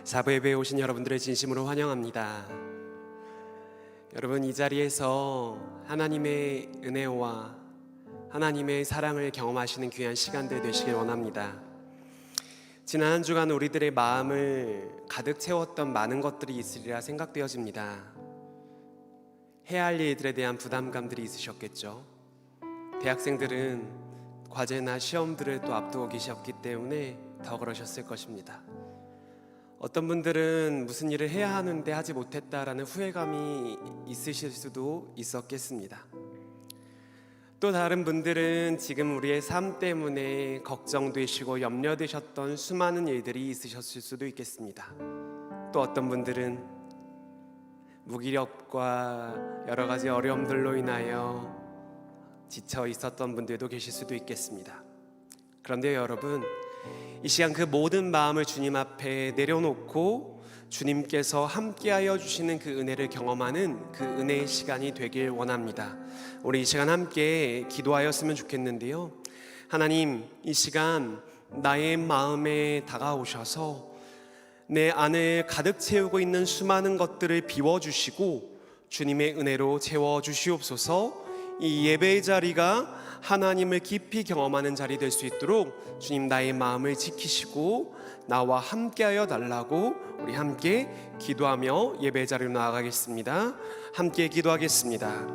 사부 예배에 오신 여러분들을 진심으로 환영합니다. 여러분, 이 자리에서 하나님의 은혜와 하나님의 사랑을 경험하시는 귀한 시간들 되시길 원합니다. 지난 한 주간 우리들의 마음을 가득 채웠던 많은 것들이 있으리라 생각되어집니다. 해야 할 일들에 대한 부담감들이 있으셨겠죠. 대학생들은 과제나 시험들을 또 앞두고 계셨기 때문에 더 그러셨을 것입니다. 어떤 분들은 무슨 일을 해야 하는데 하지 못했다라는 후회감이 있으실 수도 있었겠습니다. 또 다른 분들은 지금 우리의 삶 때문에 걱정되시고 염려되셨던 수많은 일들이 있으셨을 수도 있겠습니다. 또 어떤 분들은 무기력과 여러 가지 어려움들로 인하여 지쳐 있었던 분들도 계실 수도 있겠습니다. 그런데 여러분, 이 시간 그 모든 마음을 주님 앞에 내려놓고 주님께서 함께하여 주시는 그 은혜를 경험하는 그 은혜의 시간이 되길 원합니다. 우리 이 시간 함께 기도하였으면 좋겠는데요. 하나님, 이 시간 나의 마음에 다가오셔서 내 안을 가득 채우고 있는 수많은 것들을 비워주시고 주님의 은혜로 채워주시옵소서. 이 예배의 자리가 하나님을 깊이 경험하는 자리 될 수 있도록 주님 나의 마음을 지키시고 나와 함께하여 달라고 우리 함께 기도하며 예배의 자리로 나아가겠습니다. 함께 기도하겠습니다.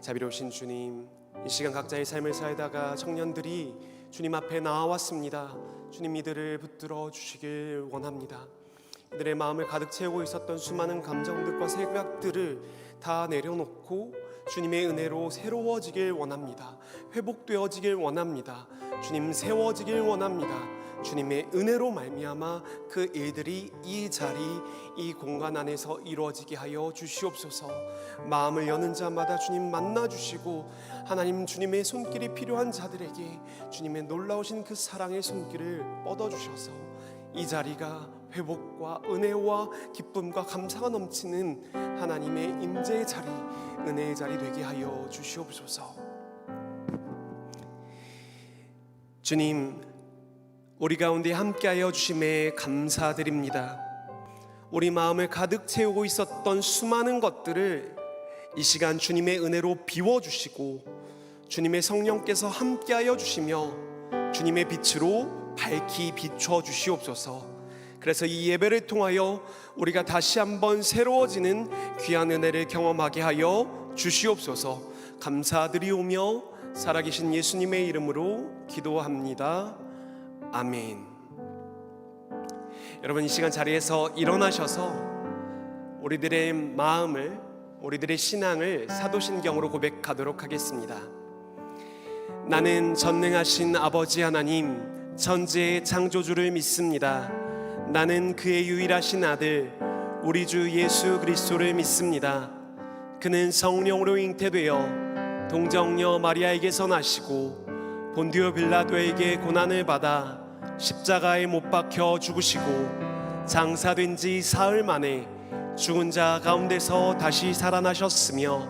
자비로우신 주님, 이 시간 각자의 삶을 살다가 청년들이 주님 앞에 나와왔습니다. 주님, 이들을 붙들어 주시길 원합니다. 이들의 마음을 가득 채우고 있었던 수많은 감정들과 생각들을 다 내려놓고 주님의 은혜로 새로워지길 원합니다. 회복되어지길 원합니다. 주님, 세워지길 원합니다. 주님의 은혜로 말미암아 그 일들이 이 자리, 이 공간 안에서 이루어지게 하여 주시옵소서. 마음을 여는 자마다 주님 만나주시고 하나님, 주님의 손길이 필요한 자들에게 주님의 놀라우신 그 사랑의 손길을 뻗어주셔서 이 자리가 회복과 은혜와 기쁨과 감사가 넘치는 하나님의 임재의 자리, 은혜의 자리 되게 하여 주시옵소서. 주님, 우리 가운데 함께하여 주심에 감사드립니다. 우리 마음을 가득 채우고 있었던 수많은 것들을 이 시간 주님의 은혜로 비워주시고 주님의 성령께서 함께하여 주시며 주님의 빛으로 밝히 비춰 주시옵소서. 그래서 이 예배를 통하여 우리가 다시 한번 새로워지는 귀한 은혜를 경험하게 하여 주시옵소서. 감사드리오며 살아계신 예수님의 이름으로 기도합니다. 아멘. 여러분, 이 시간 자리에서 일어나셔서 우리들의 마음을, 우리들의 신앙을 사도신경으로 고백하도록 하겠습니다. 나는 전능하신 아버지 하나님, 천지의 창조주를 믿습니다. 나는 그의 유일하신 아들 우리 주 예수 그리스도를 믿습니다. 그는 성령으로 잉태되어 동정녀 마리아에게서 나시고 본디오 빌라도에게 고난을 받아 십자가에 못 박혀 죽으시고 장사된 지 사흘 만에 죽은 자 가운데서 다시 살아나셨으며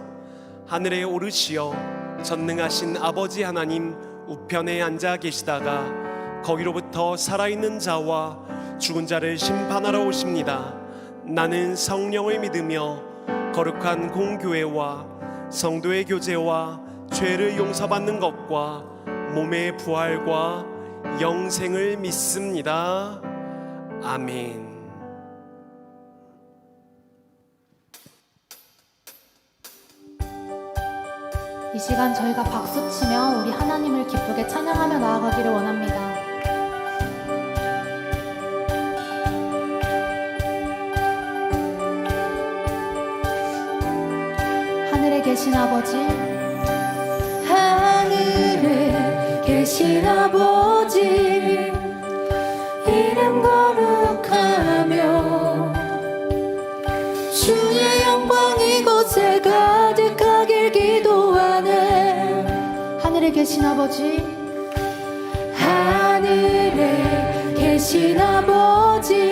하늘에 오르시어 전능하신 아버지 하나님 우편에 앉아 계시다가 거기로부터 살아있는 자와 죽은 자를 심판하러 오십니다. 나는 성령을 믿으며 거룩한 공교회와 성도의 교제와 죄를 용서받는 것과 몸의 부활과 영생을 믿습니다. 아멘. 이 시간 저희가 박수치며 우리 하나님을 기쁘게 찬양하며 나아가기를 원합니다. 하늘에 계신 아버지, 하늘에 계신 아버지, 이름 거룩하며 주의 영광 이곳에 가득하길 기도하네. 하늘에 계신 아버지, 하늘에 계신 아버지,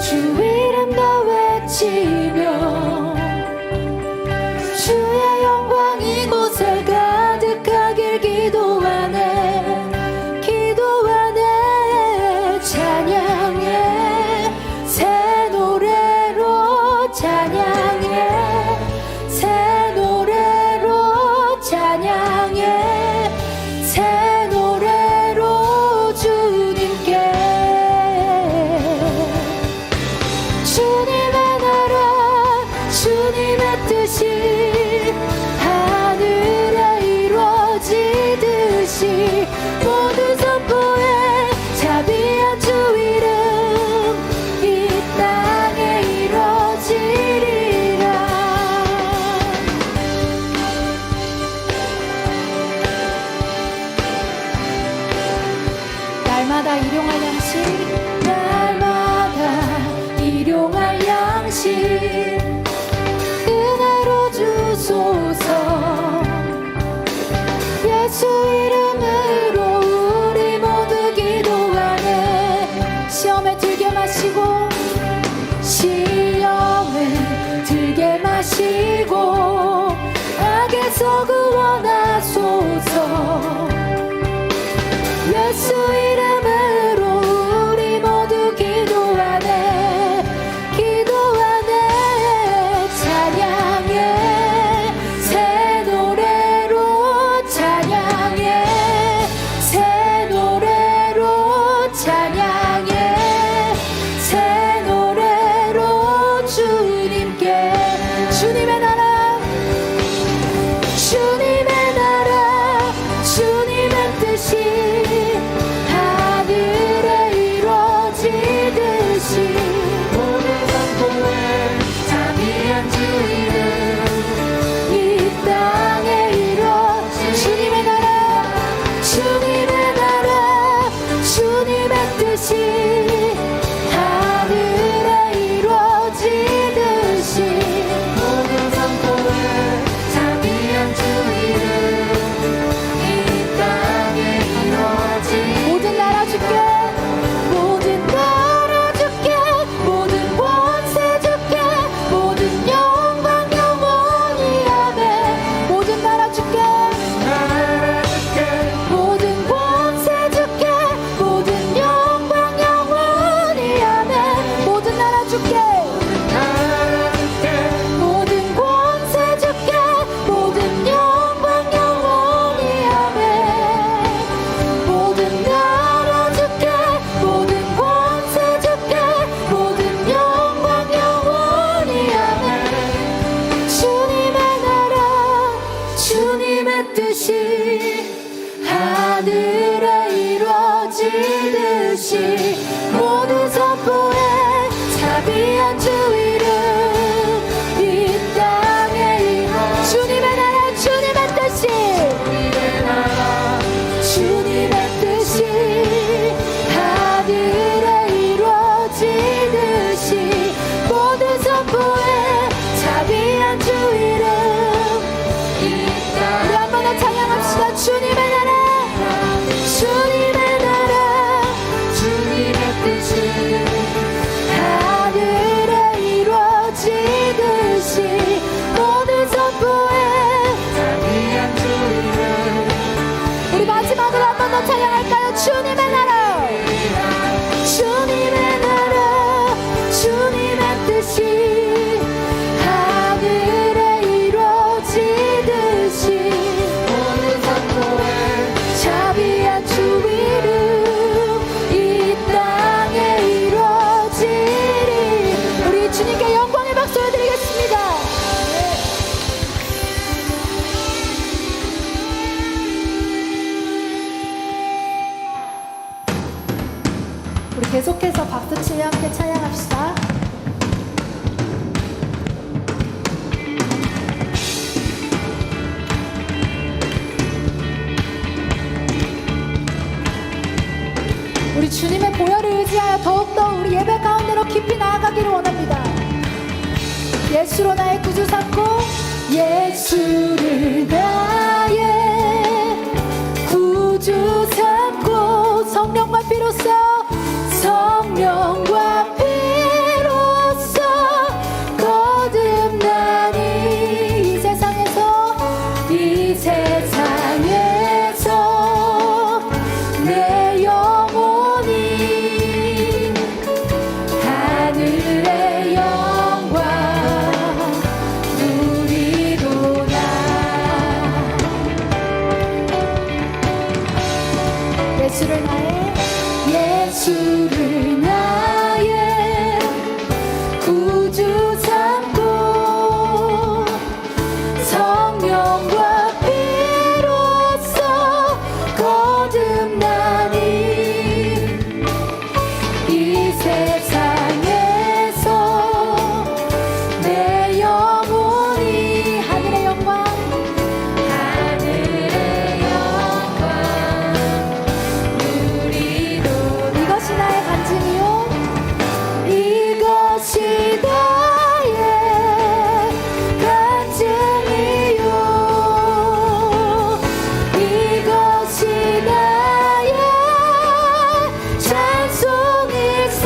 주 이름 더 외치며 주의 영광 이곳에 가득하길 기도하네. 찬양해 시험에 들게 마시고 시험에 들게 마시고 악에서 구원하소서. 예수 이름으로 우리 모두 기도하네 기도하네. 찬양해 새 노래로 찬양해 새 노래로 찬양해 새 노래로 주님께. 주님의 나라 주님의 나라 주님의 뜻이 하늘에 이루어지듯이 모든 성도의 자비한 주 이름 이 땅에 이루어지. 주님의 나라 주님의 뜻이 하늘에 이루어지듯이 모든 성도의 자비한 주 이름 이 땅에 이루어지. 모든 나라 주께 모든 나라 주께 모든 권세 주께 모든 영광 영원히 아멘. 모든 나라 주께 모든 권세 주께 모든 영광 영원히 아멘. 모든 나라 주께 모든 권세 주께 모든 영광 영원히 아멘. 모든 나라 주께 모든 권세 주께 모든 영광 영원히 아멘. 주님의 나라 주님의 뜻이 하늘에 이루어지듯이 모든 선포에 자비한 주 이름 이 땅에 이루어. 주님의 나라 주님의 뜻이 주님의 뜻이 하늘에 이루어지듯이 모든 선포에 자비한 주 이름 이 땅에. 우리 한 번 더 찬양합시다. 주님의 나라 주님의 나라 주님의 뜻이 하늘에 이루어지듯이 모든 선포에 자비한 주 이름. 우리 마지막으로 한 번 더 찬양할까요? 주님의 나라 주님의 나라 주님의 뜻이 하늘에 이루어지듯이 모든 선포에 자비한 주 이름 이 땅에 이루어지리. 우리 주님께 영광의 박수를 드리겠습니다. 우리 계속해서 박수치며 함께 찬양합시다. 우리 주님의 보혈을 의지하여 더욱더 우리 예배 가운데로 깊이 나아가기를 원합니다. 예수로 나의 구주 삼고 예수를 나의 구주 삼고 성령과 피로써 성령과 피로써 거듭나니 이 세상에서 내 영혼이 하늘의 영광 누리도다. 예수를 나의 구주 삼고 성령과 피로써 거듭나니 이 세상에서 내 영혼이 하늘의 영광 이것이 나의 간증이요 이것이 나의 간증이요 이것이 나의 찬송일세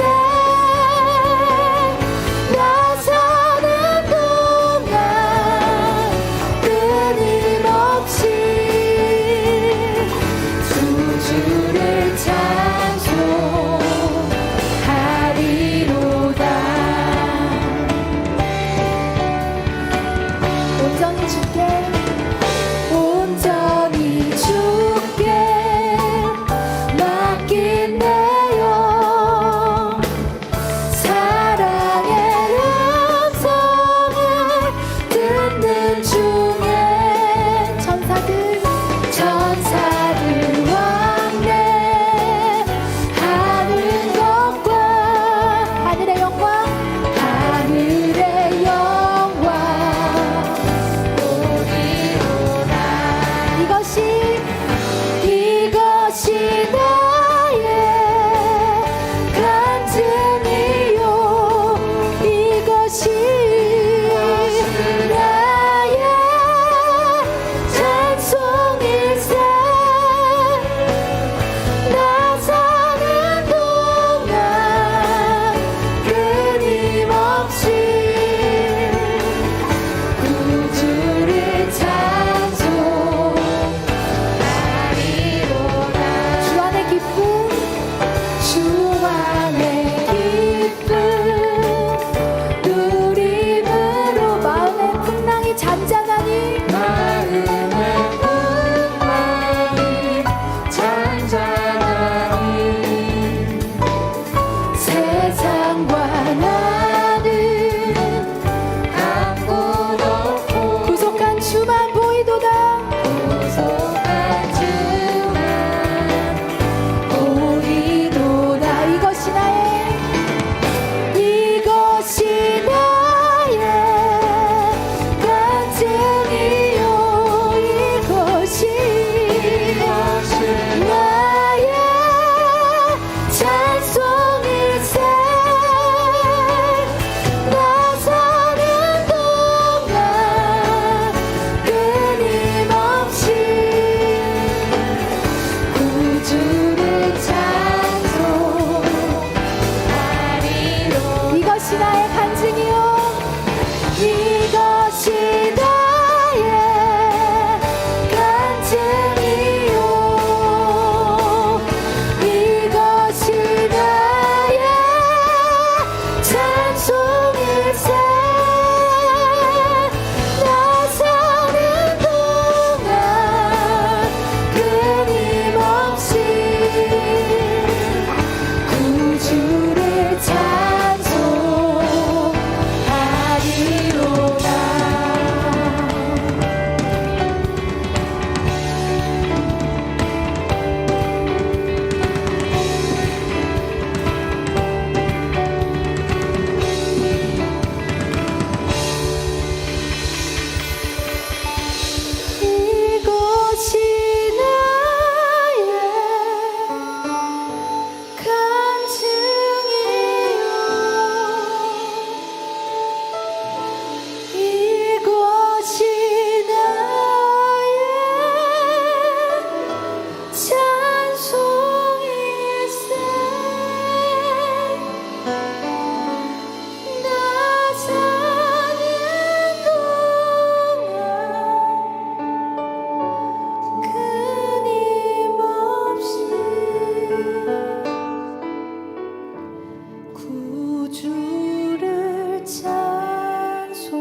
구주를 찬송하리로다.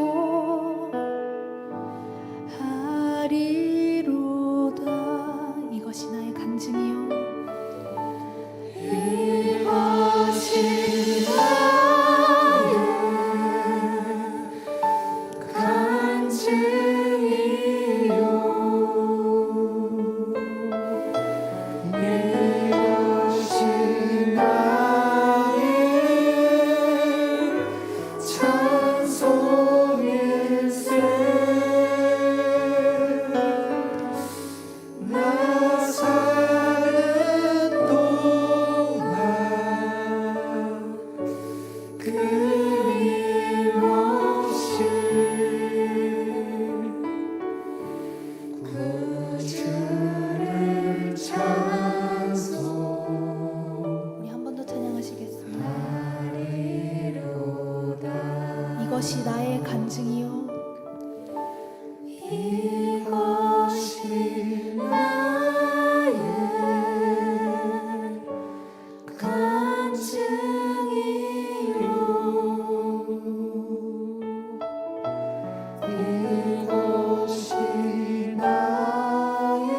이것이 나의 간증이요 이것이 나의 간증이요 이것이 나의 찬송일세. 나 사는 동안 끊임없이 구주를 찬송. 우리 한 번 더 찬양하시겠습니다. 이것이 나의 간증이요 이것이 나의 간증이요 이것이 나의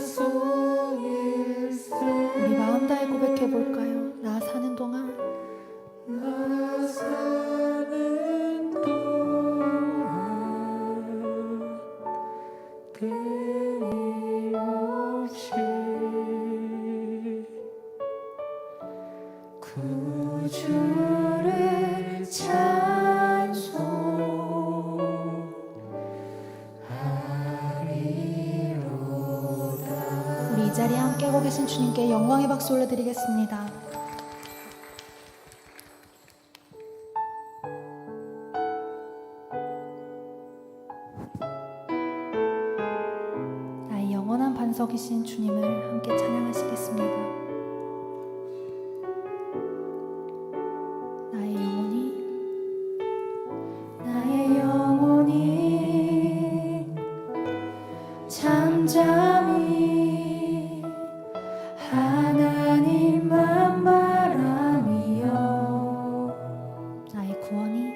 찬송일세. 우리 마음 다해 고백해 볼까요? 나 사는 동안 나 사는 동안 끊임없이 구주를 찬송하리로다. 우리 이 자리에 함께하고 계신 주님께 영광의 박수 올려드리겠습니다. 나의 영원한 반석이신 주님을 함께 찬양하시겠습니다. 나의 영혼이 나의 영혼이 잠잠히 하나님만 바라며 나의 구원이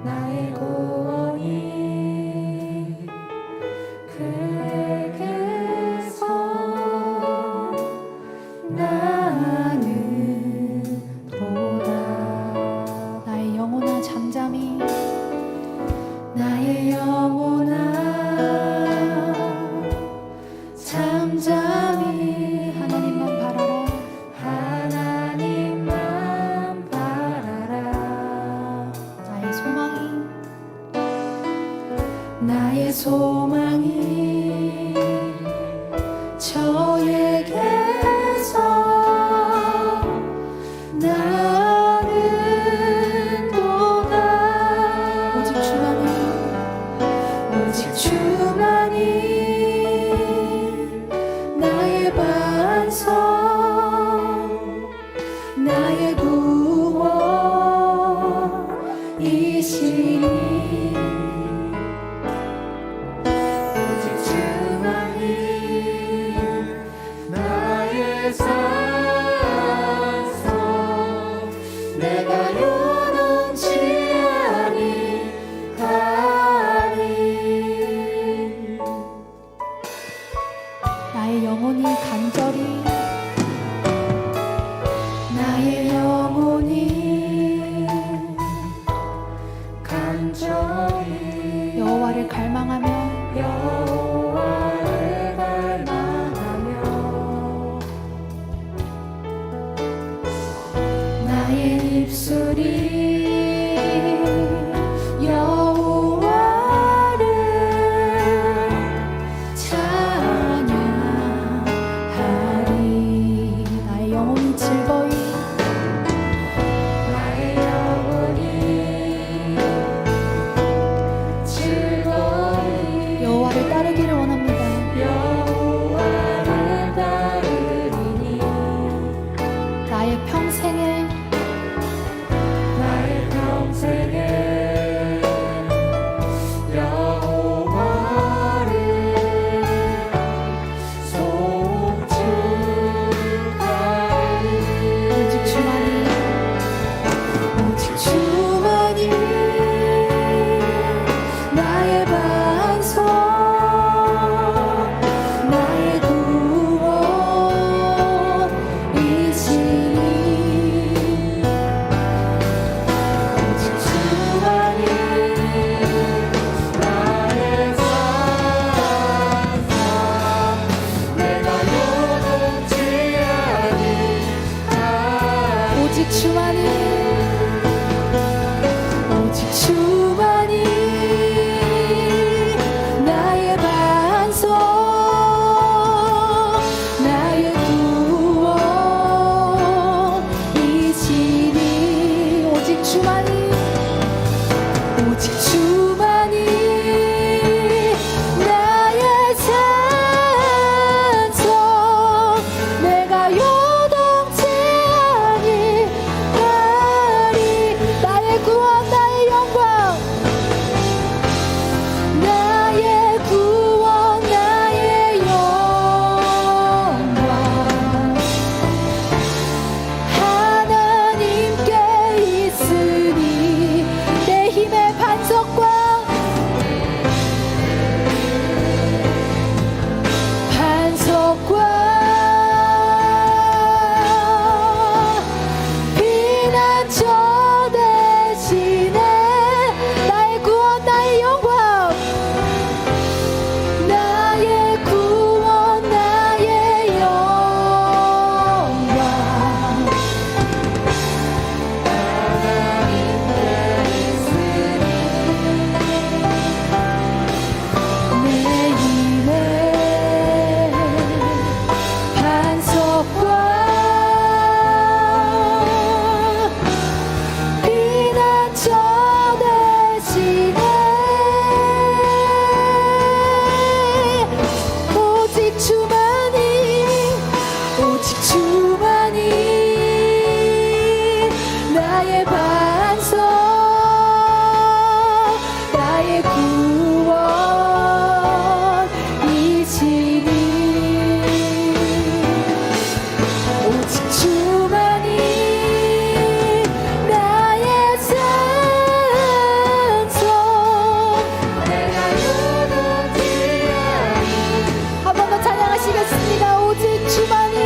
나의 구원이 그에게서 나는 도다. 나의 영혼아 잠잠히 나의 영혼아 잠잠히 하나님만 바라라. 하나님만 바라라. 나의 소망이 나의 소망이 저에게서 나는 도다. 오직 주만이 오직 주만이 나의 반석 나의 구원이시니 오직 주만이 나의 산성 내가 요동치 아니하리. 나의 영혼이 간절히 나의 영혼이 간절히 여호와를 갈망하며 여호와를 갈망하며 나의 입술이 여호와를 찬양하리. 나의 영혼이 즐거이 나의 영혼이 즐거이 여호와를 따르기를 원합니다. 여호와를 따르리니 나의 평생에 주만이 오직 주만이 나의 반석 나의 구원이시니 오직 주만이 나의 산성 내가 요동치 아니하리 나의 구원 나의 영광 나의 구원 나의 영광 하나님께 있으니 내 힘의 반석과 피난처 대신에 나의 구원 나의 영광 나의 구원 나의 영광 내 힘의 반석과 피난처 대신에 오직 주만이 나의 반석 나의 구원이시니 오직 주만이 나의 산성 내가 요동치 아니 한 번 더 찬양하시겠습니다. 오직 주만이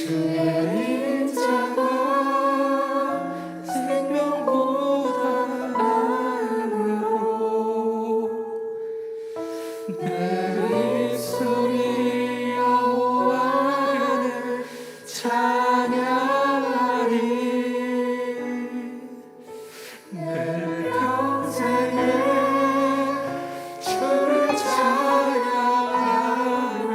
주의 인자가 생명보다 나음으로 내 입술이 여호와를 찬양하리. 내 평생에 주를 찬양하며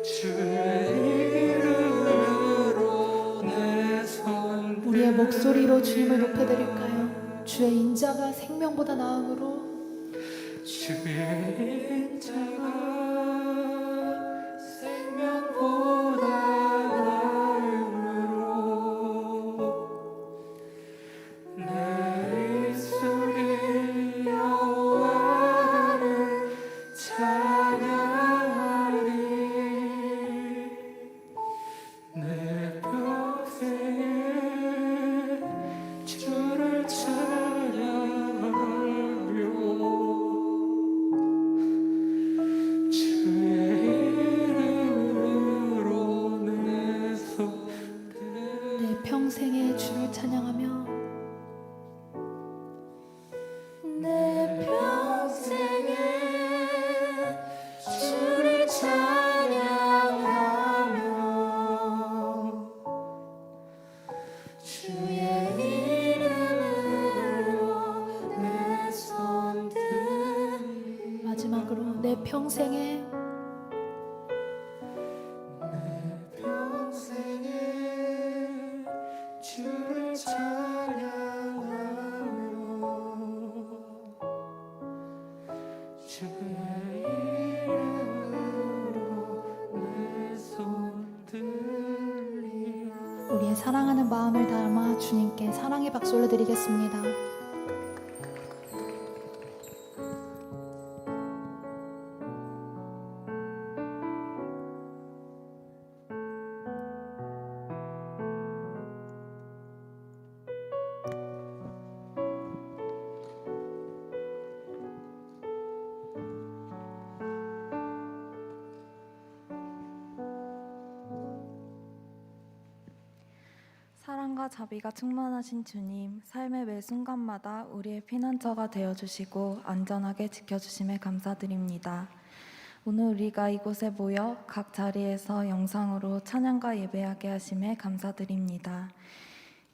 주의 이름으로 내 손 우리의 목소리로 주님을 높여드릴까요? 주의 인자가 생명보다 나음으로 주의 인자가 생명보다 나음으로 내 입술이 여호와를 찬양하리. 내 평생에 주를 찬양하며 주의 이름으로 내 손들 내 평생에 주를 찬양하며 내 평생에 주를 찬양하며 주의 이름으로 내 손들 마지막으로 내 평생에 평생에 주를 찬양하며 주의 이름으로 내 손 들리라. 우리의 사랑하는 마음을 담아 주님께 사랑의 박수 올려드리겠습니다. 사랑과 자비가 충만하신 주님, 삶의 매 순간마다 우리의 피난처가 되어주시고 안전하게 지켜주심에 감사드립니다. 오늘 우리가 이곳에 모여 각 자리에서 영상으로 찬양과 예배하게 하심에 감사드립니다.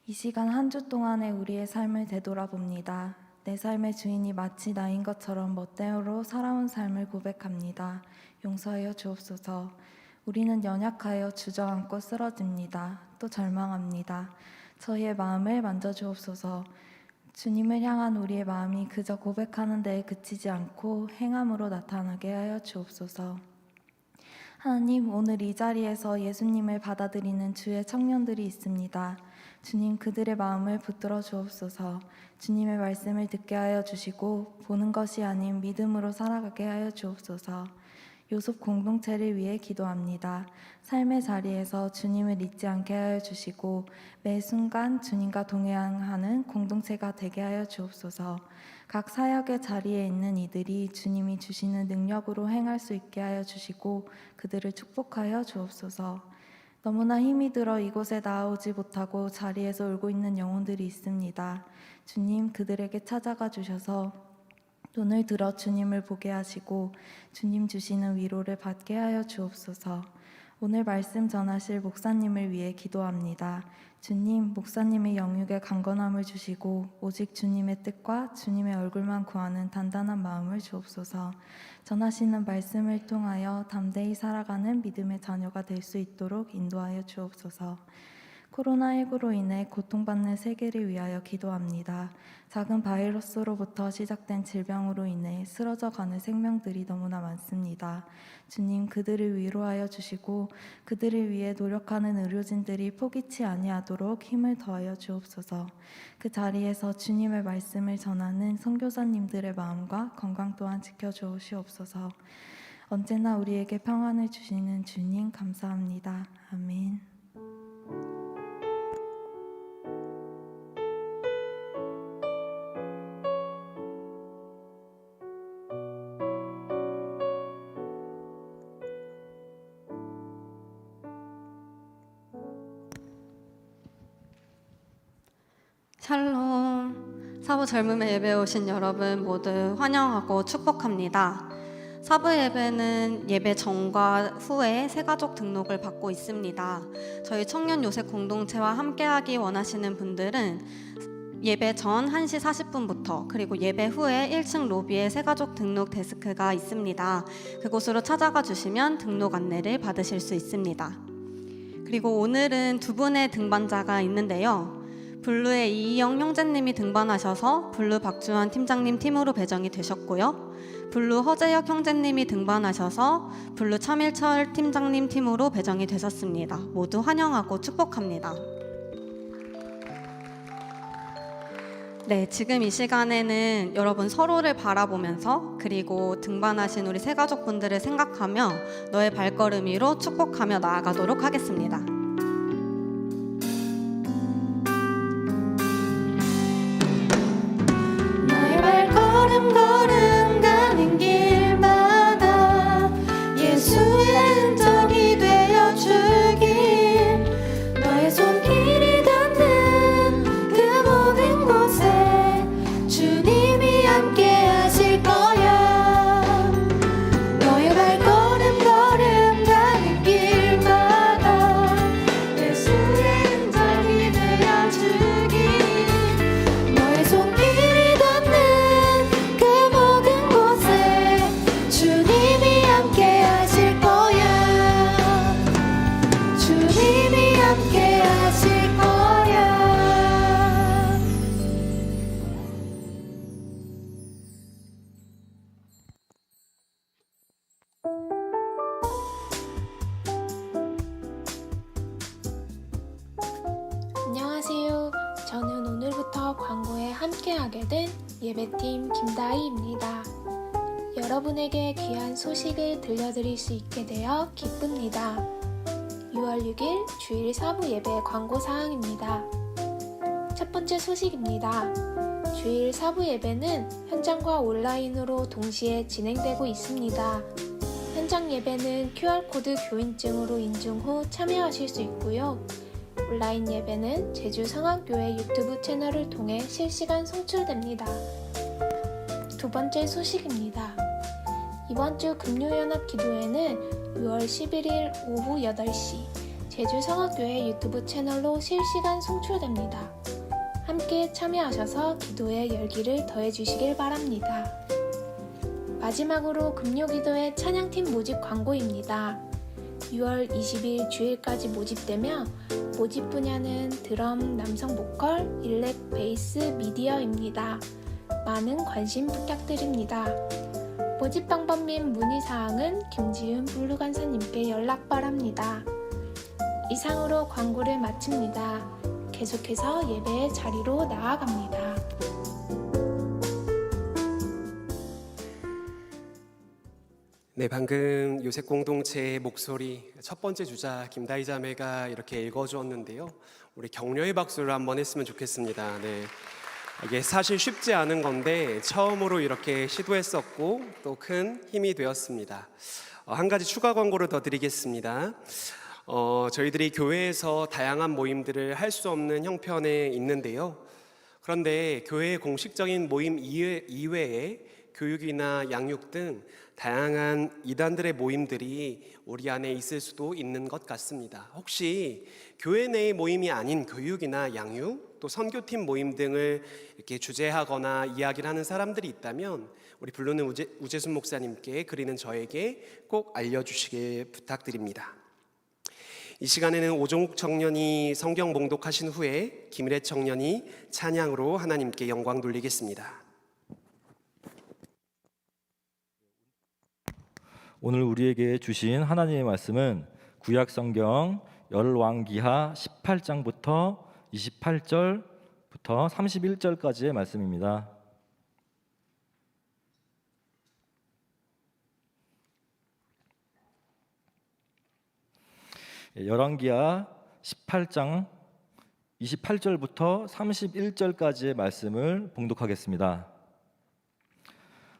이 시간 한 주 동안의 우리의 삶을 되돌아봅니다. 내 삶의 주인이 마치 나인 것처럼 멋대로 살아온 삶을 고백합니다. 용서하여 주옵소서. 우리는 연약하여 주저앉고 쓰러집니다. 또 절망합니다. 저희의 마음을 만져주옵소서. 주님을 향한 우리의 마음이 그저 고백하는 데에 그치지 않고 행함으로 나타나게 하여 주옵소서. 하나님, 오늘 이 자리에서 예수님을 받아들이는 주의 청년들이 있습니다. 주님, 그들의 마음을 붙들어 주옵소서. 주님의 말씀을 듣게 하여 주시고 보는 것이 아닌 믿음으로 살아가게 하여 주옵소서. 요셉 공동체를 위해 기도합니다. 삶의 자리에서 주님을 잊지 않게 하여 주시고 매 순간 주님과 동행하는 공동체가 되게 하여 주옵소서. 각 사역의 자리에 있는 이들이 주님이 주시는 능력으로 행할 수 있게 하여 주시고 그들을 축복하여 주옵소서. 너무나 힘이 들어 이곳에 나오지 못하고 자리에서 울고 있는 영혼들이 있습니다. 주님, 그들에게 찾아가 주셔서 눈을 들어 주님을 보게 하시고 주님 주시는 위로를 받게 하여 주옵소서. 오늘 말씀 전하실 목사님을 위해 기도합니다. 주님, 목사님의 영육에 강건함을 주시고 오직 주님의 뜻과 주님의 얼굴만 구하는 단단한 마음을 주옵소서. 전하시는 말씀을 통하여 담대히 살아가는 믿음의 자녀가 될 수 있도록 인도하여 주옵소서. 코로나19로 인해 고통받는 세계를 위하여 기도합니다. 작은 바이러스로부터 시작된 질병으로 인해 쓰러져가는 생명들이 너무나 많습니다. 주님, 그들을 위로하여 주시고 그들을 위해 노력하는 의료진들이 포기치 아니하도록 힘을 더하여 주옵소서. 그 자리에서 주님의 말씀을 전하는 선교사님들의 마음과 건강 또한 지켜주시옵소서. 언제나 우리에게 평안을 주시는 주님 감사합니다. 아멘. 샬롬. 사부 젊음의 예배에 오신 여러분 모두 환영하고 축복합니다. 사부 예배는 예배 전과 후에 새가족 등록을 받고 있습니다. 저희 청년 요셉 공동체와 함께하기 원하시는 분들은 예배 전 1시 40분부터 그리고 예배 후에 1층 로비에 새가족 등록 데스크가 있습니다. 그곳으로 찾아가 주시면 등록 안내를 받으실 수 있습니다. 그리고 오늘은 두 분의 등반자가 있는데요. 블루의 이희영 형제님이 등반하셔서 블루 박주환 팀장님 팀으로 배정이 되셨고요. 블루 허재혁 형제님이 등반하셔서 블루 참일철 팀장님 팀으로 배정이 되셨습니다. 모두 환영하고 축복합니다. 네, 지금 이 시간에는 여러분 서로를 바라보면서 그리고 등반하신 우리 새가족분들을 생각하며 너의 발걸음 위로 축복하며 나아가도록 하겠습니다. 너의 발걸음 걸음 가는 길마다 예수의 흔적이 되어 주길 너의 손길이 닿는 그 모든 곳에 주님이 함께 하실 거야. 너의 발걸음 걸음 가는 길마다 예수의 흔적이 되어 주길 너의 손길이 닿는 그 모든 곳에 주님이 함께 하실 거야. 주님이 함께 하실 거야. 안녕하세요. 저는 오늘부터 광고에 함께하게 된 예배팀 김다희입니다. 여러분에게 귀한 소식을 들려드릴 수 있게 되어 기쁩니다. 6월 6일 주일 사부 예배 광고사항입니다. 첫 번째 소식입니다. 주일 사부 예배는 현장과 온라인으로 동시에 진행되고 있습니다. 현장 예배는 QR코드 교인증으로 인증 후 참여하실 수 있고요. 온라인 예배는 제주 성안교회 유튜브 채널을 통해 실시간 송출됩니다. 두 번째 소식입니다. 이번 주 금요연합 기도회는 6월 11일 오후 8시 제주 성안교회 유튜브 채널로 실시간 송출됩니다. 함께 참여하셔서 기도의 열기를 더해주시길 바랍니다. 마지막으로 금요기도회 찬양팀 모집 광고입니다. 6월 20일 주일까지 모집되며 모집 분야는 드럼, 남성 보컬, 일렉, 베이스, 미디어입니다. 많은 관심 부탁드립니다. 모집 방법 및 문의사항은 김지은 블루간사님께 연락 바랍니다. 이상으로 광고를 마칩니다. 계속해서 예배의 자리로 나아갑니다. 네, 방금 요셉 공동체의 목소리 첫 번째 주자 김다희 자매가 이렇게 읽어주었는데요. 우리 격려의 박수를 한번 했으면 좋겠습니다. 네, 이게 사실 쉽지 않은 건데 처음으로 이렇게 시도했었고 또 큰 힘이 되었습니다. 한 가지 추가 광고를 더 드리겠습니다. 저희들이 교회에서 다양한 모임들을 할 수 없는 형편에 있는데요. 그런데 교회의 공식적인 모임 이외에 교육이나 양육 등 다양한 이단들의 모임들이 우리 안에 있을 수도 있는 것 같습니다. 혹시 교회 내의 모임이 아닌 교육이나 양육, 또 선교팀 모임 등을 이렇게 주재하거나 이야기를 하는 사람들이 있다면 우리 부르는 우재순 목사님께 그리는 저에게 꼭 알려주시길 부탁드립니다. 이 시간에는 오종욱 청년이 성경 봉독하신 후에 김일혜 청년이 찬양으로 하나님께 영광 돌리겠습니다. 오늘 우리에게 주신 하나님의 말씀은 구약 성경 열왕기하 18장부터 28절부터 31절까지의 말씀입니다. 열왕기하 18장 28절부터 31절까지의 말씀을 봉독하겠습니다.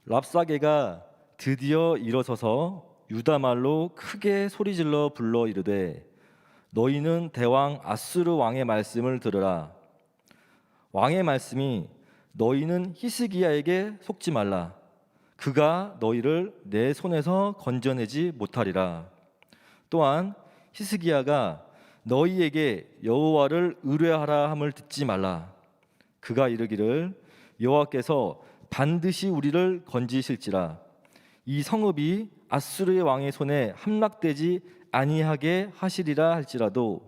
랍사게가 드디어 일어서서 유다말로 크게 소리질러 불러 이르되 너희는 대왕 아수르 왕의 말씀을 들으라. 왕의 말씀이 너희는 히스기야에게 속지 말라. 그가 너희를 내 손에서 건져내지 못하리라. 또한 히스기야가 너희에게 여호와를 의뢰하라 함을 듣지 말라. 그가 이르기를 여호와께서 반드시 우리를 건지실지라. 이 성읍이 아수르의 왕의 손에 함락되지 아니하게 하시리라 할지라도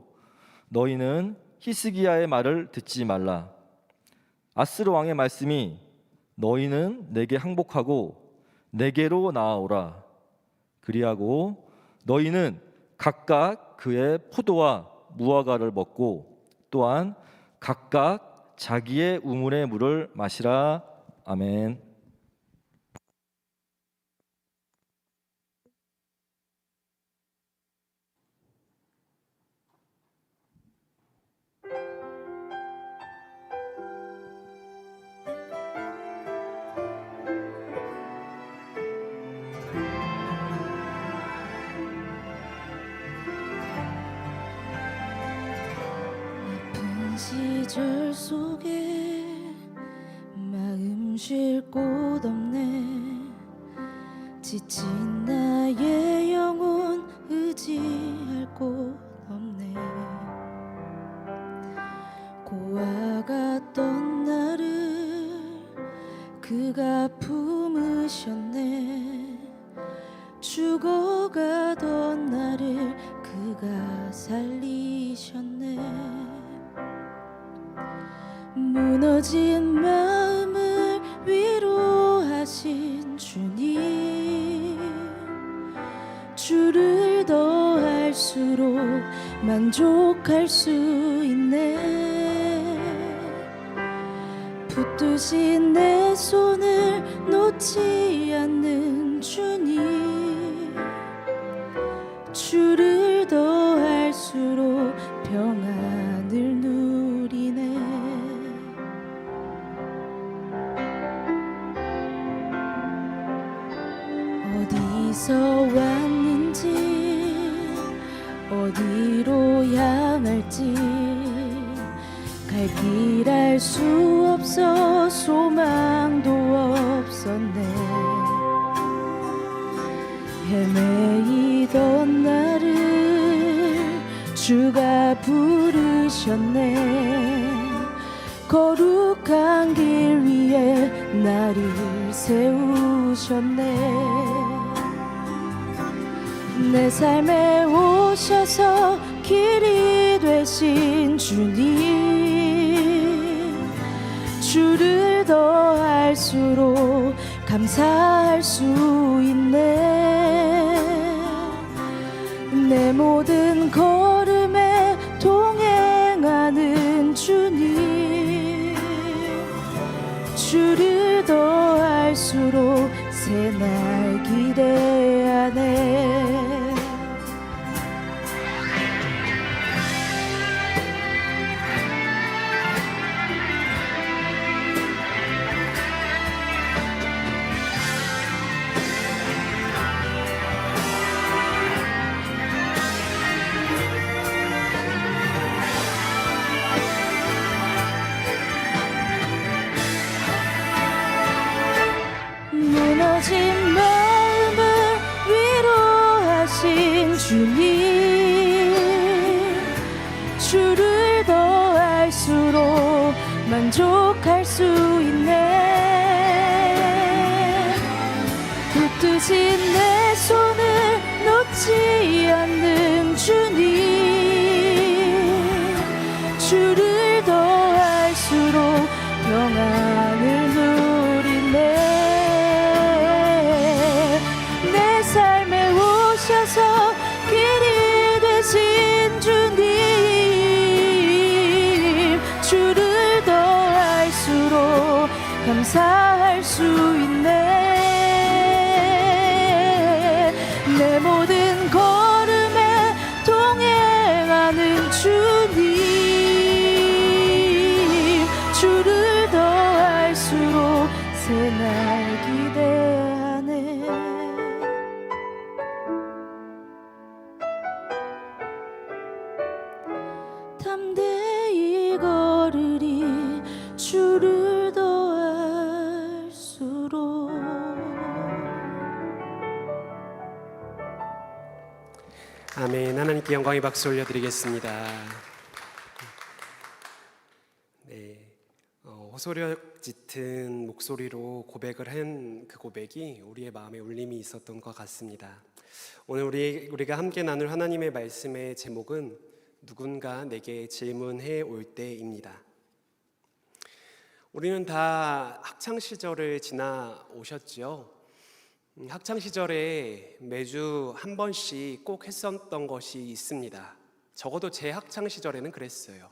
너희는 히스기야의 말을 듣지 말라. 아수르 왕의 말씀이 너희는 내게 항복하고 내게로 나아오라. 그리하고 너희는 각각 그의 포도와 무화과를 먹고 또한 각각 자기의 우물의 물을 마시라. 아멘. 아픈 시절 속에 마음 쉴 곳 없네. 지친 나의 영혼 의지할 곳 없네. 고아 같던 나를 그가 품으셨네. 죽어가던 나를 그가 살리셨네. 무너진 마음을 위로하신 주님, 주를 더할수록 만족할 수 있네. 붙드신 내 손을 놓지 않는 주님, 주를 더할수록 평안을 누리네. 어디서 왔는지 어디로 향할지 갈 길 알 수 없어 소망도 없었네. 헤매이던 나를 주가 부르셨네. 거룩한 길 위에 나를 세우셨네. 내 삶에 오셔서 길이 되신 주님, 주를 더할수록 감사할 수 있네. 내 모든 걸음에 동행하는 주님, 주를 더할수록 새날 기대하네. 무너진 마음을 위로하신 주님, 주를 더할수록 만족할 수 있네. 붙드신 내 손을 놓지 않는 주님, 주를 더할수록 평안을 누리네. 내 삶에 오셔서 길이 되신 주님, 주를 더할수록 감사할 수 있네. 내 모든 걸음에 동행하는 주님, 주를 더할수록 새날 기대하네. 담대히 걸으리 아멘. 하나님께 영광의 박수 올려드리겠습니다. 네, 호소력 짙은 목소리로 고백을 한 그 고백이 우리의 마음에 울림이 있었던 것 같습니다. 오늘 우리가 함께 나눌 하나님의 말씀의 제목은 누군가 내게 질문해 올 때입니다. 우리는 다 학창 시절을 지나 오셨죠. 학창 시절에 매주 한 번씩 꼭 했었던 것이 있습니다. 적어도 제 학창 시절에는 그랬어요.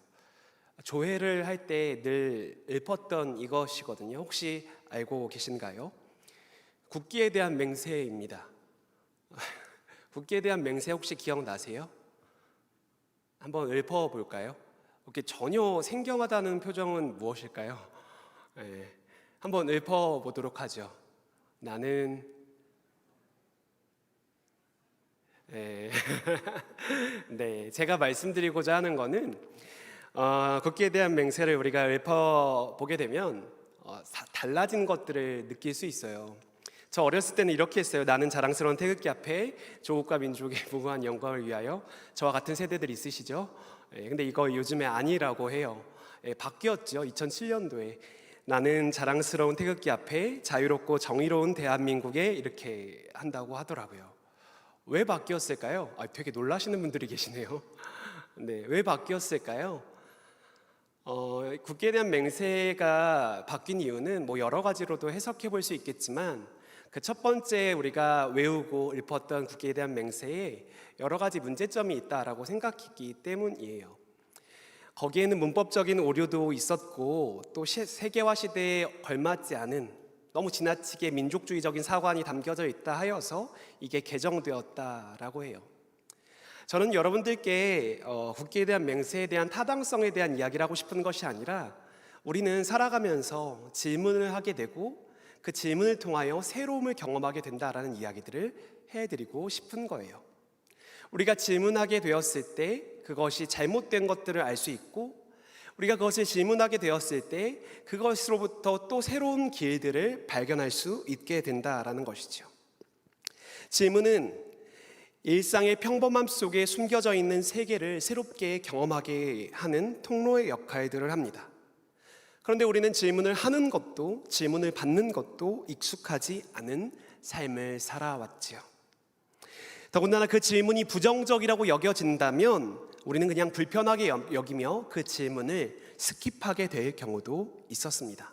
조회를 할 때 늘 읊었던 이것이거든요. 혹시 알고 계신가요? 국기에 대한 맹세입니다. 국기에 대한 맹세 혹시 기억나세요? 한번 읊어볼까요? 이렇게 전혀 생경하다는 표정은 무엇일까요? 네, 한번 읊어보도록 하죠. 나는 네, 제가 말씀드리고자 하는 거는 국기에 대한 맹세를 우리가 읊어보게 되면 달라진 것들을 느낄 수 있어요. 저 어렸을 때는 이렇게 했어요. 나는 자랑스러운 태극기 앞에 조국과 민족의 무궁한 영광을 위하여. 저와 같은 세대들 있으시죠? 근데 이거 요즘에 아니라고 해요. 바뀌었죠. 2007년도에 나는 자랑스러운 태극기 앞에 자유롭고 정의로운 대한민국에 이렇게 한다고 하더라고요. 왜 바뀌었을까요? 되게 놀라시는 분들이 계시네요. 네, 왜 바뀌었을까요? 국기에 대한 맹세가 바뀐 이유는 뭐 여러 가지로도 해석해 볼 수 있겠지만 그 첫 번째 우리가 외우고 읊었던 국기에 대한 맹세에 여러 가지 문제점이 있다라고 생각했기 때문이에요. 거기에는 문법적인 오류도 있었고 또 세계화 시대에 걸맞지 않은 너무 지나치게 민족주의적인 사관이 담겨져 있다 하여서 이게 개정되었다라고 해요. 저는 여러분들께 국기에 대한 맹세에 대한 타당성에 대한 이야기를 하고 싶은 것이 아니라 우리는 살아가면서 질문을 하게 되고 그 질문을 통하여 새로움을 경험하게 된다라는 이야기들을 해드리고 싶은 거예요. 우리가 질문하게 되었을 때 그것이 잘못된 것들을 알 수 있고 우리가 그것을 질문하게 되었을 때 그것으로부터 또 새로운 길들을 발견할 수 있게 된다라는 것이죠. 질문은 일상의 평범함 속에 숨겨져 있는 세계를 새롭게 경험하게 하는 통로의 역할들을 합니다. 그런데 우리는 질문을 하는 것도 질문을 받는 것도 익숙하지 않은 삶을 살아왔지요. 더군다나 그 질문이 부정적이라고 여겨진다면 우리는 그냥 불편하게 여기며 그 질문을 스킵하게 될 경우도 있었습니다.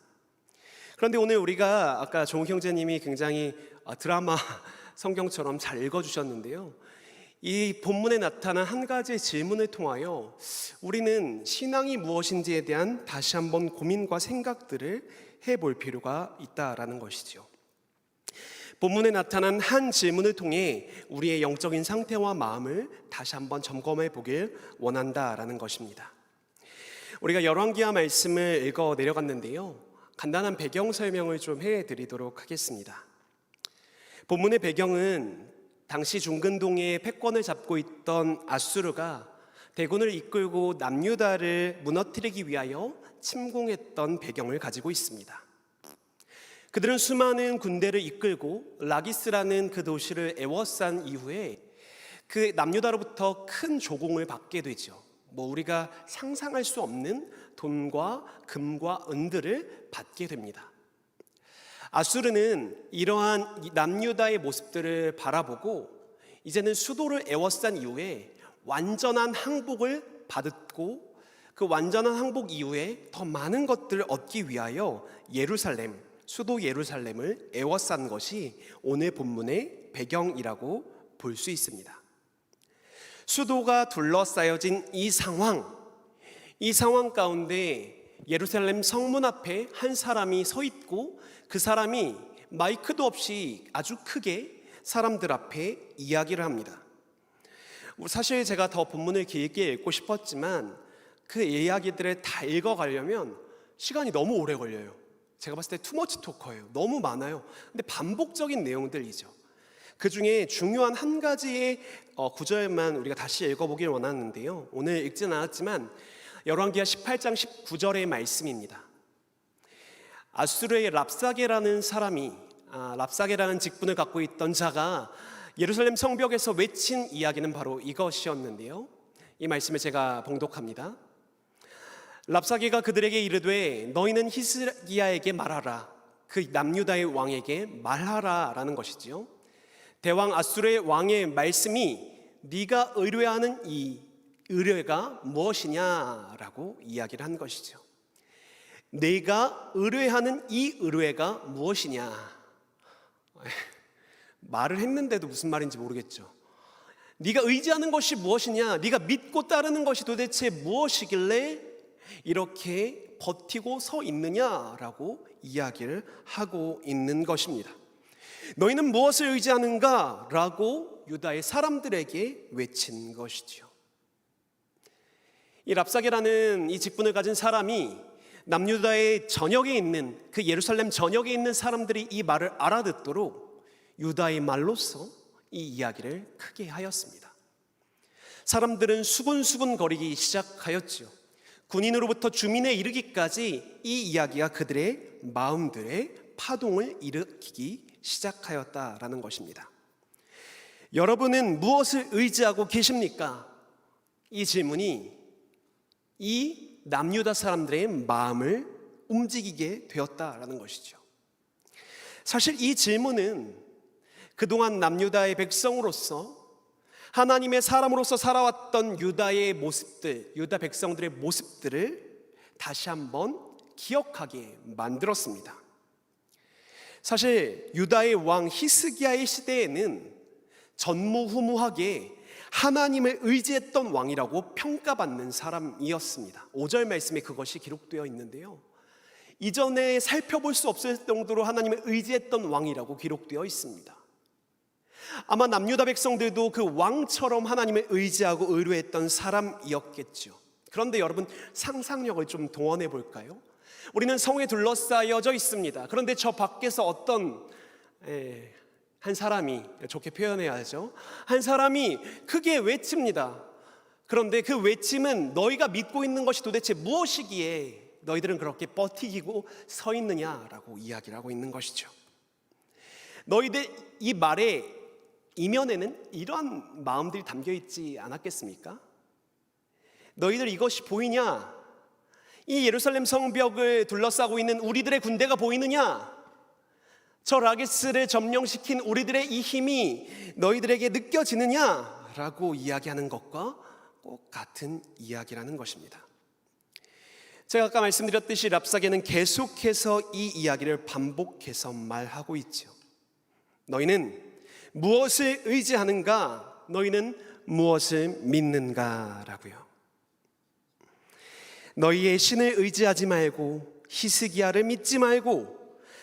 그런데 오늘 우리가 아까 종욱 형제님이 굉장히 드라마 성경처럼 잘 읽어주셨는데요. 이 본문에 나타난 한 가지 질문을 통하여 우리는 신앙이 무엇인지에 대한 다시 한번 고민과 생각들을 해볼 필요가 있다라는 것이죠. 본문에 나타난 한 질문을 통해 우리의 영적인 상태와 마음을 다시 한번 점검해 보길 원한다라는 것입니다. 우리가 열왕기하 말씀을 읽어 내려갔는데요. 간단한 배경 설명을 좀 해드리도록 하겠습니다. 본문의 배경은 당시 중근동의 패권을 잡고 있던 아수르가 대군을 이끌고 남유다를 무너뜨리기 위하여 침공했던 배경을 가지고 있습니다. 그들은 수많은 군대를 이끌고 라기스라는 그 도시를 에워싼 이후에 그 남유다로부터 큰 조공을 받게 되죠. 우리가 상상할 수 없는 돈과 금과 은들을 받게 됩니다. 아수르는 이러한 남유다의 모습들을 바라보고 이제는 수도를 에워싼 이후에 완전한 항복을 받고 그 완전한 항복 이후에 더 많은 것들을 얻기 위하여 예루살렘, 수도 예루살렘을 에워싼 것이 오늘 본문의 배경이라고 볼 수 있습니다. 수도가 둘러싸여진 이 상황 가운데 예루살렘 성문 앞에 한 사람이 서 있고 그 사람이 마이크도 없이 아주 크게 사람들 앞에 이야기를 합니다. 사실 제가 더 본문을 길게 읽고 싶었지만 그 이야기들을 다 읽어가려면 시간이 너무 오래 걸려요. 제가 봤을 때 투머치 토커예요. 너무 많아요. 근데 반복적인 내용들이죠. 그 중에 중요한 한 가지의 구절만 우리가 다시 읽어보길 원하는데요. 오늘 읽지는 않았지만 열왕기하 18장 19절의 말씀입니다. 아수르의 랍사게라는 사람이 랍사게라는 직분을 갖고 있던 자가 예루살렘 성벽에서 외친 이야기는 바로 이것이었는데요. 이 말씀을 제가 봉독합니다. 랍사게가 그들에게 이르되 너희는 히스기야에게 말하라. 그 남유다의 왕에게 말하라 라는 것이지요. 대왕 아수르의 왕의 말씀이 네가 의뢰하는 이 의뢰가 무엇이냐라고 이야기를 한 것이죠. 내가 의뢰하는 이 의뢰가 무엇이냐. 말을 했는데도 무슨 말인지 모르겠죠. 네가 의지하는 것이 무엇이냐, 네가 믿고 따르는 것이 도대체 무엇이길래 이렇게 버티고 서 있느냐라고 이야기를 하고 있는 것입니다. 너희는 무엇을 의지하는가? 라고 유다의 사람들에게 외친 것이지요. 이 랍사게라는 이 직분을 가진 사람이 남유다의 전역에 있는 그 예루살렘 전역에 있는 사람들이 이 말을 알아듣도록 유다의 말로서 이 이야기를 크게 하였습니다. 사람들은 수군수군 거리기 시작하였지요. 군인으로부터 주민에 이르기까지 이 이야기가 그들의 마음들의 파동을 일으키기 시작하였다라는 것입니다. 여러분은 무엇을 의지하고 계십니까? 이 질문이 이 남유다 사람들의 마음을 움직이게 되었다라는 것이죠. 사실 이 질문은 그동안 남유다의 백성으로서 하나님의 사람으로서 살아왔던 유다의 모습들, 유다 백성들의 모습들을 다시 한번 기억하게 만들었습니다. 사실 유다의 왕 히스기야의 시대에는 전무후무하게 하나님을 의지했던 왕이라고 평가받는 사람이었습니다. 5절 말씀에 그것이 기록되어 있는데요. 이전에 살펴볼 수 없을 정도로 하나님을 의지했던 왕이라고 기록되어 있습니다. 아마 남유다 백성들도 그 왕처럼 하나님을 의지하고 의뢰했던 사람이었겠죠. 그런데 여러분, 상상력을 좀 동원해 볼까요? 우리는 성에 둘러싸여져 있습니다. 그런데 저 밖에서 어떤 한 사람이, 좋게 표현해야죠, 한 사람이 크게 외칩니다. 그런데 그 외침은 너희가 믿고 있는 것이 도대체 무엇이기에 너희들은 그렇게 버티고 서 있느냐라고 이야기를 하고 있는 것이죠. 너희들 이 말에 이면에는 이러한 마음들이 담겨 있지 않았겠습니까? 너희들 이것이 보이냐? 이 예루살렘 성벽을 둘러싸고 있는 우리들의 군대가 보이느냐? 저 라게스를 점령시킨 우리들의 이 힘이 너희들에게 느껴지느냐? 라고 이야기하는 것과 꼭 같은 이야기라는 것입니다. 제가 아까 말씀드렸듯이 랍사게는 계속해서 이 이야기를 반복해서 말하고 있죠. 너희는 무엇을 의지하는가? 너희는 무엇을 믿는가? 라고요. 너희의 신을 의지하지 말고 히스기야를 믿지 말고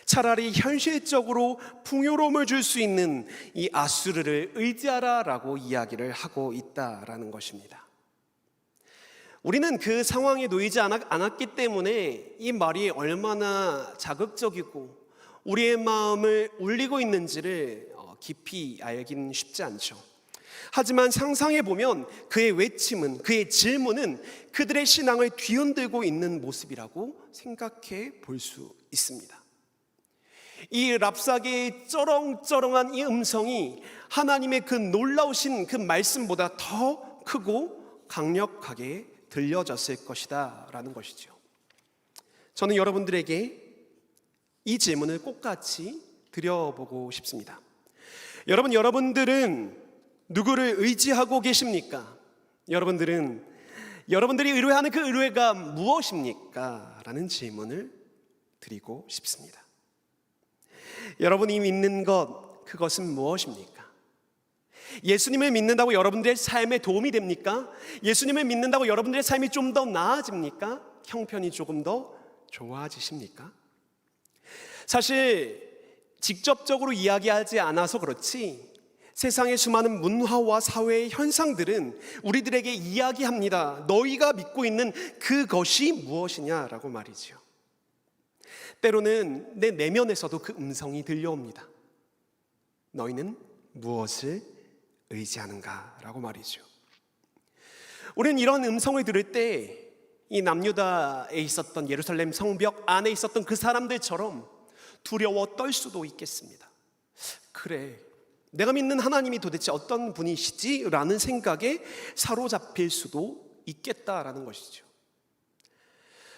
차라리 현실적으로 풍요로움을 줄 수 있는 이 아수르를 의지하라 라고 이야기를 하고 있다라는 것입니다. 우리는 그 상황에 놓이지 않았기 때문에 이 말이 얼마나 자극적이고 우리의 마음을 울리고 있는지를 깊이 알기는 쉽지 않죠. 하지만 상상해 보면 그의 외침은, 그의 질문은 그들의 신앙을 뒤흔들고 있는 모습이라고 생각해 볼 수 있습니다. 이 랍사게의 쩌렁쩌렁한 이 음성이 하나님의 그 놀라우신 그 말씀보다 더 크고 강력하게 들려졌을 것이다 라는 것이죠. 저는 여러분들에게 이 질문을 꼭같이 드려보고 싶습니다. 여러분들은 누구를 의지하고 계십니까? 여러분들이 의뢰하는 그 의뢰가 무엇입니까? 라는 질문을 드리고 싶습니다. 여러분이 믿는 것, 그것은 무엇입니까? 예수님을 믿는다고 여러분들의 삶에 도움이 됩니까? 예수님을 믿는다고 여러분들의 삶이 좀 더 나아집니까? 형편이 조금 더 좋아지십니까? 사실 직접적으로 이야기하지 않아서 그렇지 세상의 수많은 문화와 사회의 현상들은 우리들에게 이야기합니다. 너희가 믿고 있는 그것이 무엇이냐라고 말이죠. 때로는 내 내면에서도 그 음성이 들려옵니다. 너희는 무엇을 의지하는가? 라고 말이죠. 우리는 이런 음성을 들을 때 이 남유다에 있었던 예루살렘 성벽 안에 있었던 그 사람들처럼 두려워 떨 수도 있겠습니다. 그래, 내가 믿는 하나님이 도대체 어떤 분이시지? 라는 생각에 사로잡힐 수도 있겠다라는 것이죠.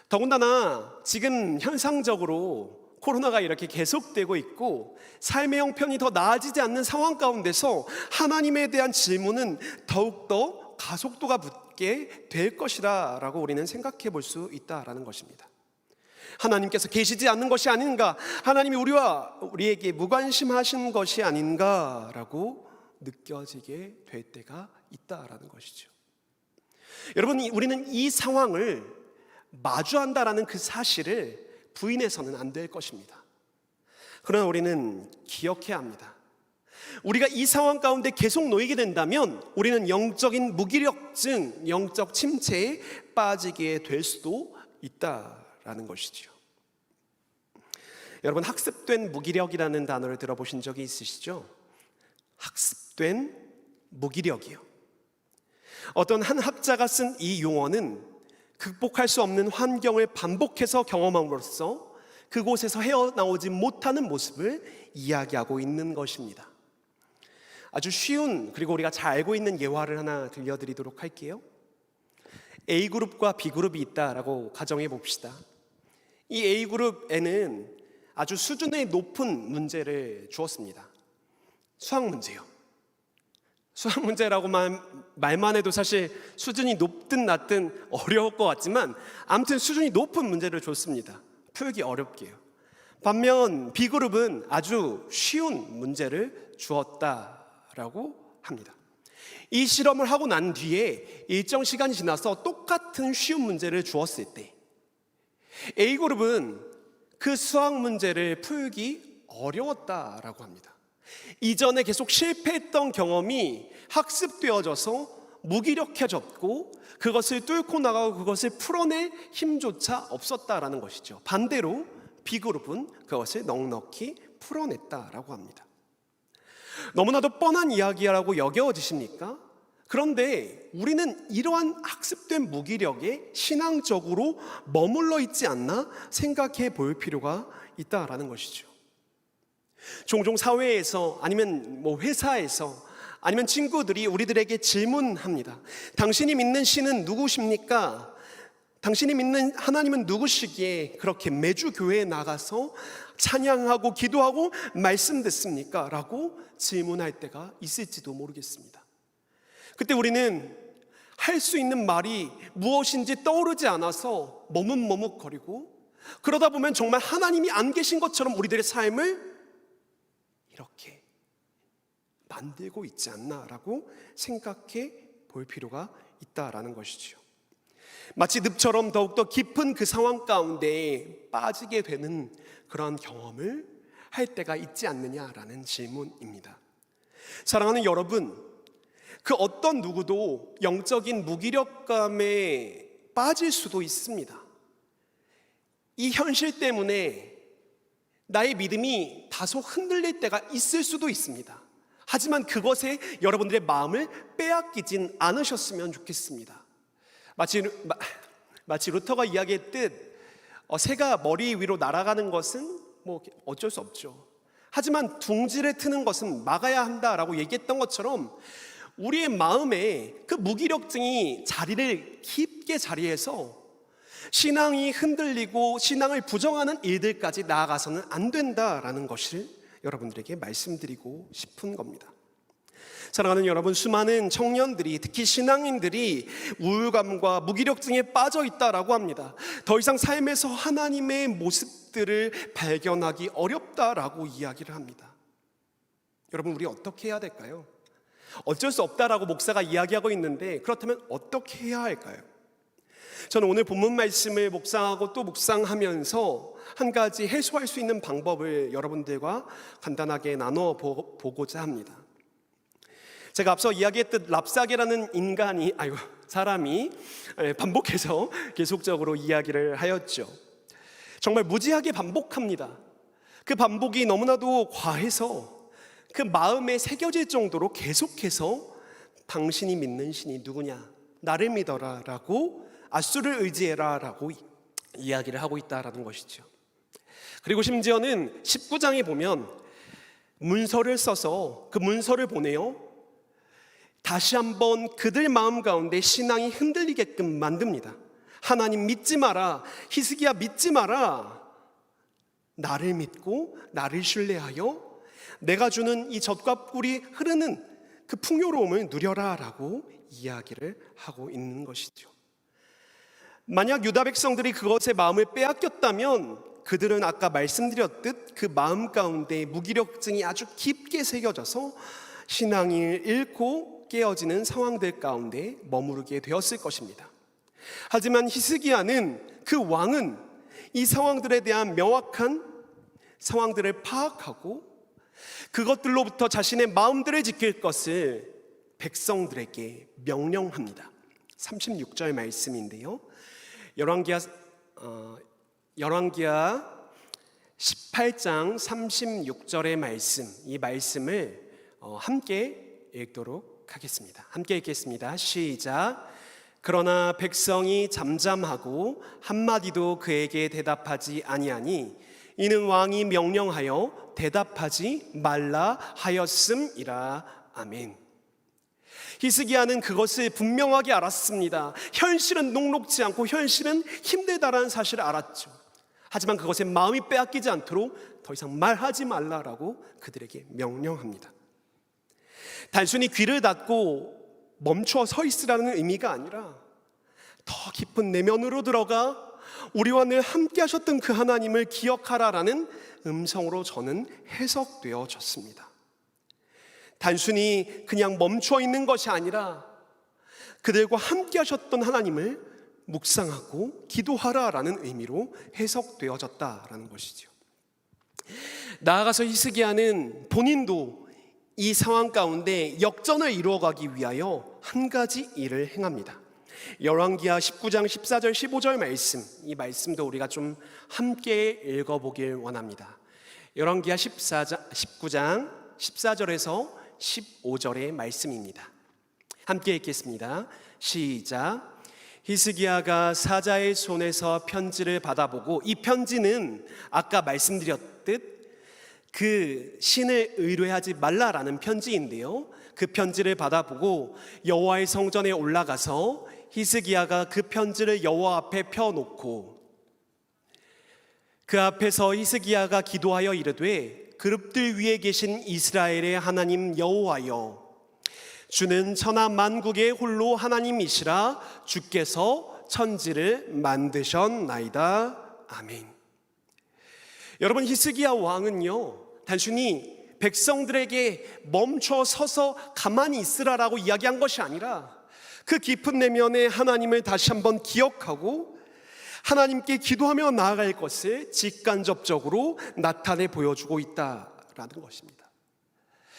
더군다나 지금 현상적으로 코로나가 이렇게 계속되고 있고 삶의 형편이 더 나아지지 않는 상황 가운데서 하나님에 대한 질문은 더욱더 가속도가 붙게 될 것이라 라고 우리는 생각해 볼 수 있다라는 것입니다. 하나님께서 계시지 않는 것이 아닌가, 하나님이 우리에게 무관심하신 것이 아닌가라고 느껴지게 될 때가 있다라는 것이죠. 여러분, 우리는 이 상황을 마주한다라는 그 사실을 부인해서는 안 될 것입니다. 그러나 우리는 기억해야 합니다. 우리가 이 상황 가운데 계속 놓이게 된다면 우리는 영적인 무기력증, 영적 침체에 빠지게 될 수도 있다라는 것이죠. 여러분, 학습된 무기력이라는 단어를 들어보신 적이 있으시죠? 학습된 무기력이요. 어떤 한 학자가 쓴 이 용어는 극복할 수 없는 환경을 반복해서 경험함으로써 그곳에서 헤어나오지 못하는 모습을 이야기하고 있는 것입니다. 아주 쉬운, 그리고 우리가 잘 알고 있는 예화를 하나 들려드리도록 할게요. A그룹과 B그룹이 있다라고 가정해 봅시다. 이 A그룹에는 아주 수준의 높은 문제를 주었습니다. 수학 문제요. 수학 문제라고 말만 해도 사실 수준이 높든 낮든 어려울 것 같지만 아무튼 수준이 높은 문제를 줬습니다. 풀기 어렵게요. 반면 B그룹은 아주 쉬운 문제를 주었다라고 합니다. 이 실험을 하고 난 뒤에 일정 시간이 지나서 똑같은 쉬운 문제를 주었을 때 A그룹은 그 수학 문제를 풀기 어려웠다라고 합니다. 이전에 계속 실패했던 경험이 학습되어져서 무기력해졌고 그것을 뚫고 나가고 그것을 풀어낼 힘조차 없었다라는 것이죠. 반대로 B그룹은 그것을 넉넉히 풀어냈다라고 합니다. 너무나도 뻔한 이야기라고 여겨지십니까? 그런데 우리는 이러한 학습된 무기력에 신앙적으로 머물러 있지 않나 생각해 볼 필요가 있다라는 것이죠. 종종 사회에서 아니면 회사에서 아니면 친구들이 우리들에게 질문합니다. 당신이 믿는 신은 누구십니까? 당신이 믿는 하나님은 누구시기에 그렇게 매주 교회에 나가서 찬양하고 기도하고 말씀 듣습니까? 라고 질문할 때가 있을지도 모르겠습니다. 그때 우리는 할 수 있는 말이 무엇인지 떠오르지 않아서 머뭇머뭇거리고 그러다 보면 정말 하나님이 안 계신 것처럼 우리들의 삶을 이렇게 만들고 있지 않나라고 생각해 볼 필요가 있다라는 것이죠. 마치 늪처럼 더욱더 깊은 그 상황 가운데 빠지게 되는 그런 경험을 할 때가 있지 않느냐라는 질문입니다. 사랑하는 여러분, 그 어떤 누구도 영적인 무기력감에 빠질 수도 있습니다. 이 현실 때문에 나의 믿음이 다소 흔들릴 때가 있을 수도 있습니다. 하지만 그것에 여러분들의 마음을 빼앗기진 않으셨으면 좋겠습니다. 마치 루터가 이야기했듯 새가 머리 위로 날아가는 것은 어쩔 수 없죠. 하지만 둥지를 트는 것은 막아야 한다라고 얘기했던 것처럼 우리의 마음에 그 무기력증이 자리를 깊게 자리해서 신앙이 흔들리고 신앙을 부정하는 일들까지 나아가서는 안 된다라는 것을 여러분들에게 말씀드리고 싶은 겁니다. 사랑하는 여러분, 수많은 청년들이, 특히 신앙인들이 우울감과 무기력증에 빠져 있다라고 합니다. 더 이상 삶에서 하나님의 모습들을 발견하기 어렵다라고 이야기를 합니다. 여러분, 우리 어떻게 해야 될까요? 어쩔 수 없다라고 목사가 이야기하고 있는데 그렇다면 어떻게 해야 할까요? 저는 오늘 본문 말씀을 묵상하고 또 묵상하면서 한 가지 해소할 수 있는 방법을 여러분들과 간단하게 나눠 보고자 합니다. 제가 앞서 이야기했듯 랍사게라는 사람이 반복해서 계속적으로 이야기를 하였죠. 정말 무지하게 반복합니다. 그 반복이 너무나도 과해서 그 마음에 새겨질 정도로 계속해서 당신이 믿는 신이 누구냐? 나를 믿어라 라고, 아수를 의지해라 라고 이야기를 하고 있다라는 것이죠. 그리고 심지어는 19장에 보면 문서를 써서 그 문서를 보내요. 다시 한번 그들 마음 가운데 신앙이 흔들리게끔 만듭니다. 하나님 믿지 마라. 히스기야 믿지 마라. 나를 믿고 나를 신뢰하여 내가 주는 이 젖과 꿀이 흐르는 그 풍요로움을 누려라 라고 이야기를 하고 있는 것이죠. 만약 유다 백성들이 그것의 마음을 빼앗겼다면 그들은 아까 말씀드렸듯 그 마음 가운데 무기력증이 아주 깊게 새겨져서 신앙을 잃고 깨어지는 상황들 가운데 머무르게 되었을 것입니다. 하지만 히스기야는, 그 왕은 이 상황들에 대한 명확한 상황들을 파악하고 그것들로부터 자신의 마음들을 지킬 것을 백성들에게 명령합니다. 36절 말씀인데요. 열왕기하 18장 36절의 말씀, 이 말씀을 함께 읽도록 하겠습니다. 함께 읽겠습니다. 시작. 그러나 백성이 잠잠하고 한마디도 그에게 대답하지 아니하니 이는 왕이 명령하여 대답하지 말라 하였음이라. 아멘. 히스기야는 그것을 분명하게 알았습니다. 현실은 녹록지 않고 현실은 힘들다라는 사실을 알았죠. 하지만 그것에 마음이 빼앗기지 않도록 더 이상 말하지 말라라고 그들에게 명령합니다. 단순히 귀를 닫고 멈춰 서 있으라는 의미가 아니라 더 깊은 내면으로 들어가 우리와 늘 함께 하셨던 그 하나님을 기억하라라는 음성으로 저는 해석되어졌습니다. 단순히 그냥 멈춰 있는 것이 아니라 그들과 함께 하셨던 하나님을 묵상하고 기도하라라는 의미로 해석되어졌다라는 것이죠. 나아가서 히스기야는 본인도 이 상황 가운데 역전을 이루어가기 위하여 한 가지 일을 행합니다. 열왕기하 19장 14절 15절 말씀, 이 말씀도 우리가 좀 함께 읽어보길 원합니다. 열왕기하 19장 14절에서 15절의 말씀입니다. 함께 읽겠습니다. 시작. 히스기야가 사자의 손에서 편지를 받아보고, 이 편지는 아까 말씀드렸듯 그 신을 의뢰하지 말라라는 편지인데요, 그 편지를 받아보고 여호와의 성전에 올라가서 히스기야가 그 편지를 여호와 앞에 펴놓고 그 앞에서 히스기야가 기도하여 이르되, 그룹들 위에 계신 이스라엘의 하나님 여호와여, 주는 천하 만국의 홀로 하나님이시라. 주께서 천지를 만드셨나이다. 아멘. 여러분, 히스기야 왕은요, 단순히 백성들에게 멈춰 서서 가만히 있으라라고 이야기한 것이 아니라 그 깊은 내면에 하나님을 다시 한번 기억하고 하나님께 기도하며 나아갈 것을 직간접적으로 나타내 보여주고 있다라는 것입니다.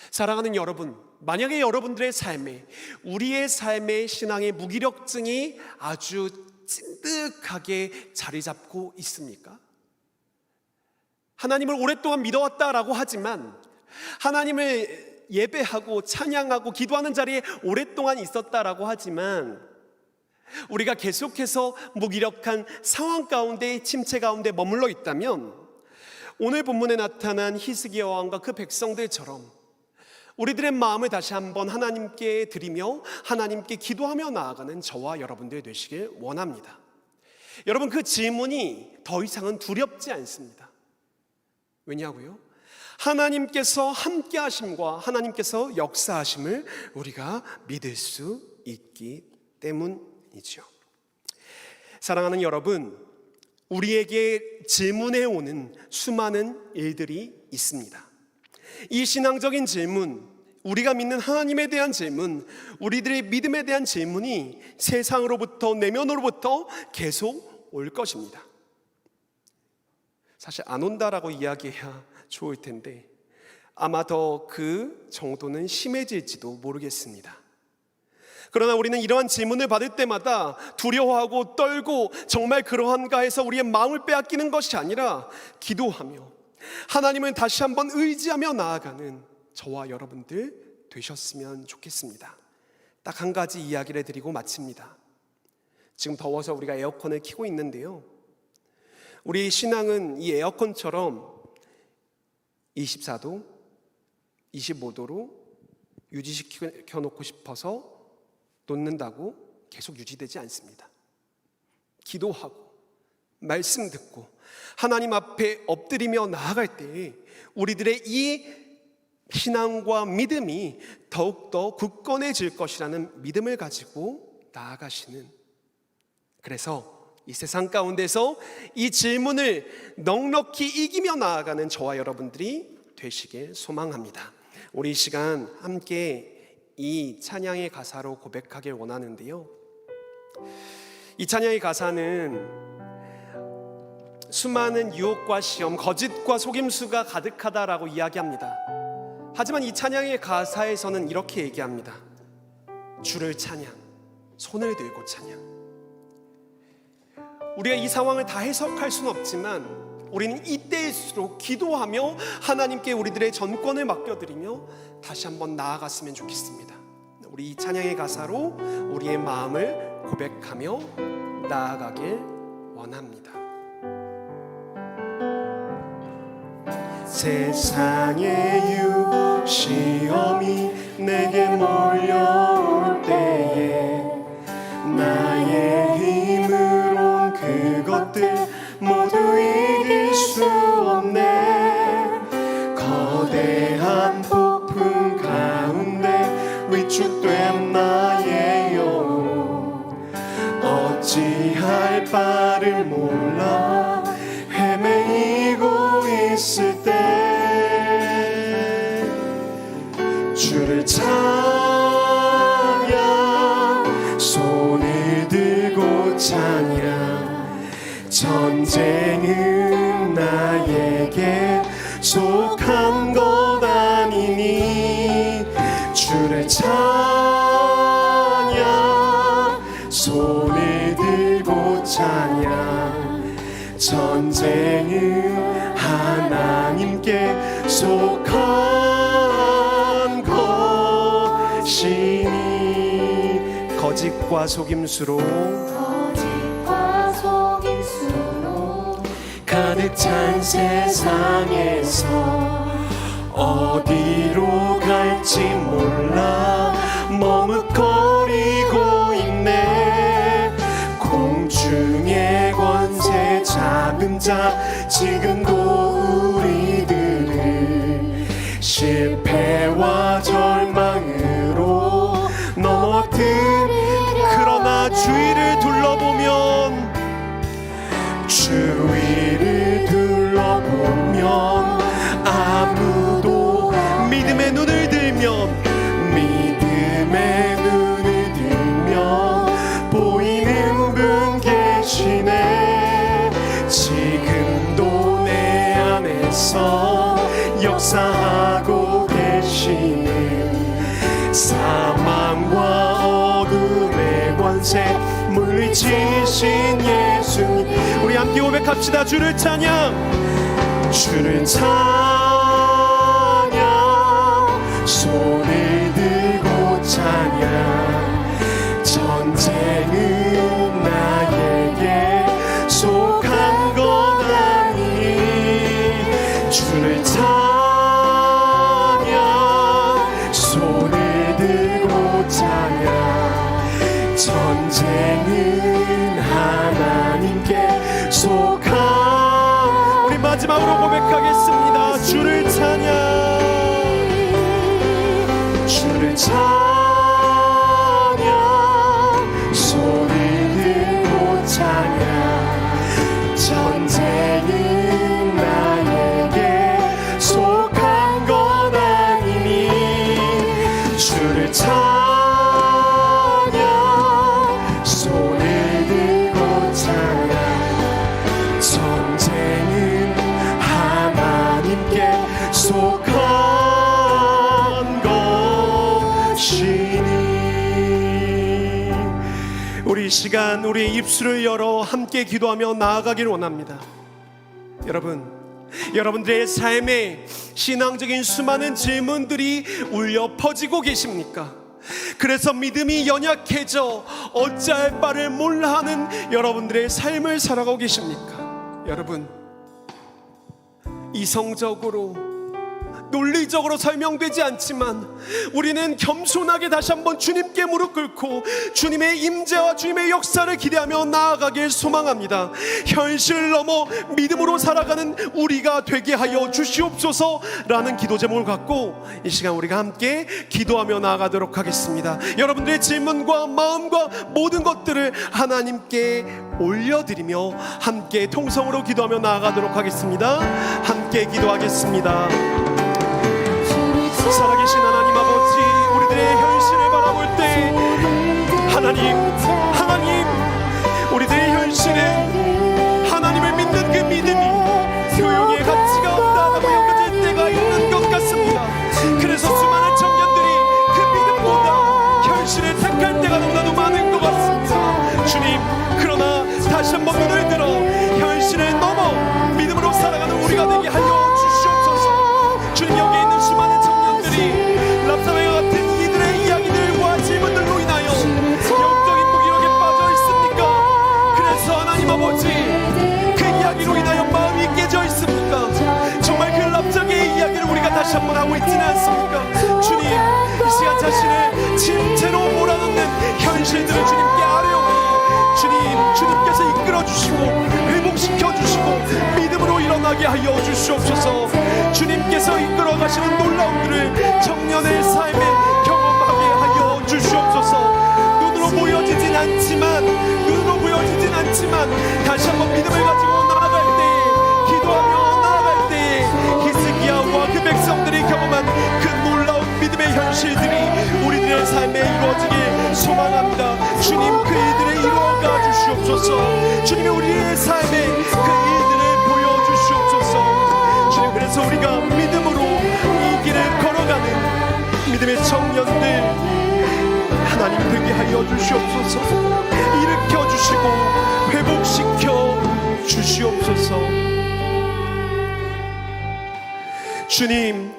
사랑하는 여러분, 만약에 여러분들의 삶에, 우리의 삶의 신앙의 무기력증이 아주 찐득하게 자리 잡고 있습니까? 하나님을 오랫동안 믿어왔다라고 하지만 하나님을 예배하고 찬양하고 기도하는 자리에 오랫동안 있었다라고 하지만 우리가 계속해서 무기력한 상황 가운데, 침체 가운데 머물러 있다면 오늘 본문에 나타난 히스기야 왕과 그 백성들처럼 우리들의 마음을 다시 한번 하나님께 드리며 하나님께 기도하며 나아가는 저와 여러분들 되시길 원합니다. 여러분, 그 질문이 더 이상은 두렵지 않습니다. 왜냐고요? 하나님께서 함께 하심과 하나님께서 역사하심을 우리가 믿을 수 있기 때문이죠. 사랑하는 여러분, 우리에게 질문해 오는 수많은 일들이 있습니다. 이 신앙적인 질문, 우리가 믿는 하나님에 대한 질문, 우리들의 믿음에 대한 질문이 세상으로부터, 내면으로부터 계속 올 것입니다. 사실 안 온다라고 이야기해야 좋을 텐데 아마 더 그 정도는 심해질지도 모르겠습니다. 그러나 우리는 이러한 질문을 받을 때마다 두려워하고 떨고 정말 그러한가 해서 우리의 마음을 빼앗기는 것이 아니라 기도하며 하나님을 다시 한번 의지하며 나아가는 저와 여러분들 되셨으면 좋겠습니다. 딱 한 가지 이야기를 드리고 마칩니다. 지금 더워서 우리가 에어컨을 켜고 있는데요, 우리 신앙은 이 에어컨처럼 24도, 25도로 유지시켜 놓고 싶어서 놓는다고 계속 유지되지 않습니다. 기도하고 말씀 듣고 하나님 앞에 엎드리며 나아갈 때 우리들의 이 신앙과 믿음이 더욱더 굳건해질 것이라는 믿음을 가지고 나아가시는, 그래서 이 세상 가운데서 이 질문을 넉넉히 이기며 나아가는 저와 여러분들이 되시길 소망합니다. 우리 이 시간 함께 이 찬양의 가사로 고백하길 원하는데요, 이 찬양의 가사는 수많은 유혹과 시험, 거짓과 속임수가 가득하다라고 이야기합니다. 하지만 이 찬양의 가사에서는 이렇게 얘기합니다. 주를 찬양, 손을 들고 찬양. 우리가 이 상황을 다 해석할 수는 없지만 우리는 이때일수록 기도하며 하나님께 우리들의 전권을 맡겨드리며 다시 한번 나아갔으면 좋겠습니다. 우리 이 찬양의 가사로 우리의 마음을 고백하며 나아가길 원합니다. 세상의 시험이 내게 몰려올 때에 나의 힘으론 그것들 모두 이길 수 없네. 거대한 폭풍 가운데 위축된 나의 영혼 어찌할 바를 몰라 헤매이고 있을 때 주를 찬양, 손을 들고 찬양. 전쟁은 나에게 속한 것 아니니 주를 찬양, 손을 들고 찬양. 전쟁은 하나님께 속한 것이니. 거짓과 속임수로 가득 찬 세상에서 어디로 갈지 몰라 머뭇거리고 있네. 공중의 권세 잡은 자 지금도 우리들을 실패와 절망으로 넘어뜨리려. 그러나 주위를 둘러보면 아무도 믿음의 눈을 들면 보이는 분 계시네. 지금도 내 안에서 역사하고 계시는 사망과 어둠의 권세 물리치신 예수님. 우리 함께 고백합시다. 주를 찬양, 주를 찬양, 손을 들고 찬양. 전쟁은 나에게 속한 것 아니. 주를 찬양, 손을 들고 찬양. 전쟁은 하나님께 속한. 우리 마지막으로 고백하겠습니다. 주를 찬양, 주를 찬양, 손을 들고 찬양. 전쟁은 나에게 속한 것 아니니. 주를 찬양, 손을 들고 찬양. 전쟁은 하나님께 속한 것이니. 우리 이 시간 우리의 입술을 열어 함께 기도하며 나아가길 원합니다. 여러분들의 삶에 신앙적인 수많은 질문들이 울려 퍼지고 계십니까? 그래서 믿음이 연약해져 어찌할 바를 몰라 하는 여러분들의 삶을 살아가고 계십니까? 여러분, 이성적으로 논리적으로 설명되지 않지만 우리는 겸손하게 다시 한번 주님께 무릎 꿇고 주님의 임재와 주님의 역사를 기대하며 나아가길 소망합니다. 현실 넘어 믿음으로 살아가는 우리가 되게 하여 주시옵소서라는 기도 제목을 갖고 이 시간 우리가 함께 기도하며 나아가도록 하겠습니다. 여러분들의 질문과 마음과 모든 것들을 하나님께 올려드리며 함께 통성으로 기도하며 나아가도록 하겠습니다. 함께 기도하겠습니다. 살아계신 하나님 아버지, 우리들의 현실을 바라볼 때 하나님 우리들의 현실에 하나님을 믿는 그 믿음이 교용의 가치가 없다고 여겨질 때가 있는 것 같습니다. 그래서 수많은 청년들이 그 믿음보다 현실을 택할 때가 너무나도 많은 것 같습니다. 주님, 그러나 다시 한번 눈을 들어 현실을 넘어 믿음으로 살아가는 우리가 되게 하여 주시옵소서. 주님, 여기에 있는 수많은 랍사나와 같은 이들의 이야기들과 질문들로 인하여 영적인 무기력에 빠져 있습니까? 그래서 하나님 아버지, 그 이야기로 인하여 마음이 깨져 있습니까? 정말 그 랍사계의 이야기를 우리가 다시 한번 하고 있지는 않습니까? 주님, 이 시간 자신을 침체로 몰아넣는 현실들을 주님께 아뢰오니 주님께서 이끌어주시고 회복시켜주시고 믿음으로 일어나게 하여 주시옵소서. 주님께서 이끌어 가시는 놀라운 일을 청년의 삶에 경험하게 하여 주시옵소서. 눈으로 보여지진 않지만 다시 한번 믿음을 가지고 나아갈 때에, 기도하며 나아갈 때에 히스기야와 그 백성들이 경험한 그 놀라운 믿음의 현실들이 우리들의 삶에 이루어지길 소망합니다. 주님, 그 일들을 이루어가 주시옵소서. 주님이 우리의 삶에 그 일들을 보여주시옵소서. 주님, 그래서 우리가 믿음으로 이 길을 걸어가는 믿음의 청년들 하나님 되게 하여 주시옵소서. 일으켜 주시고 회복시켜 주시옵소서. 주님,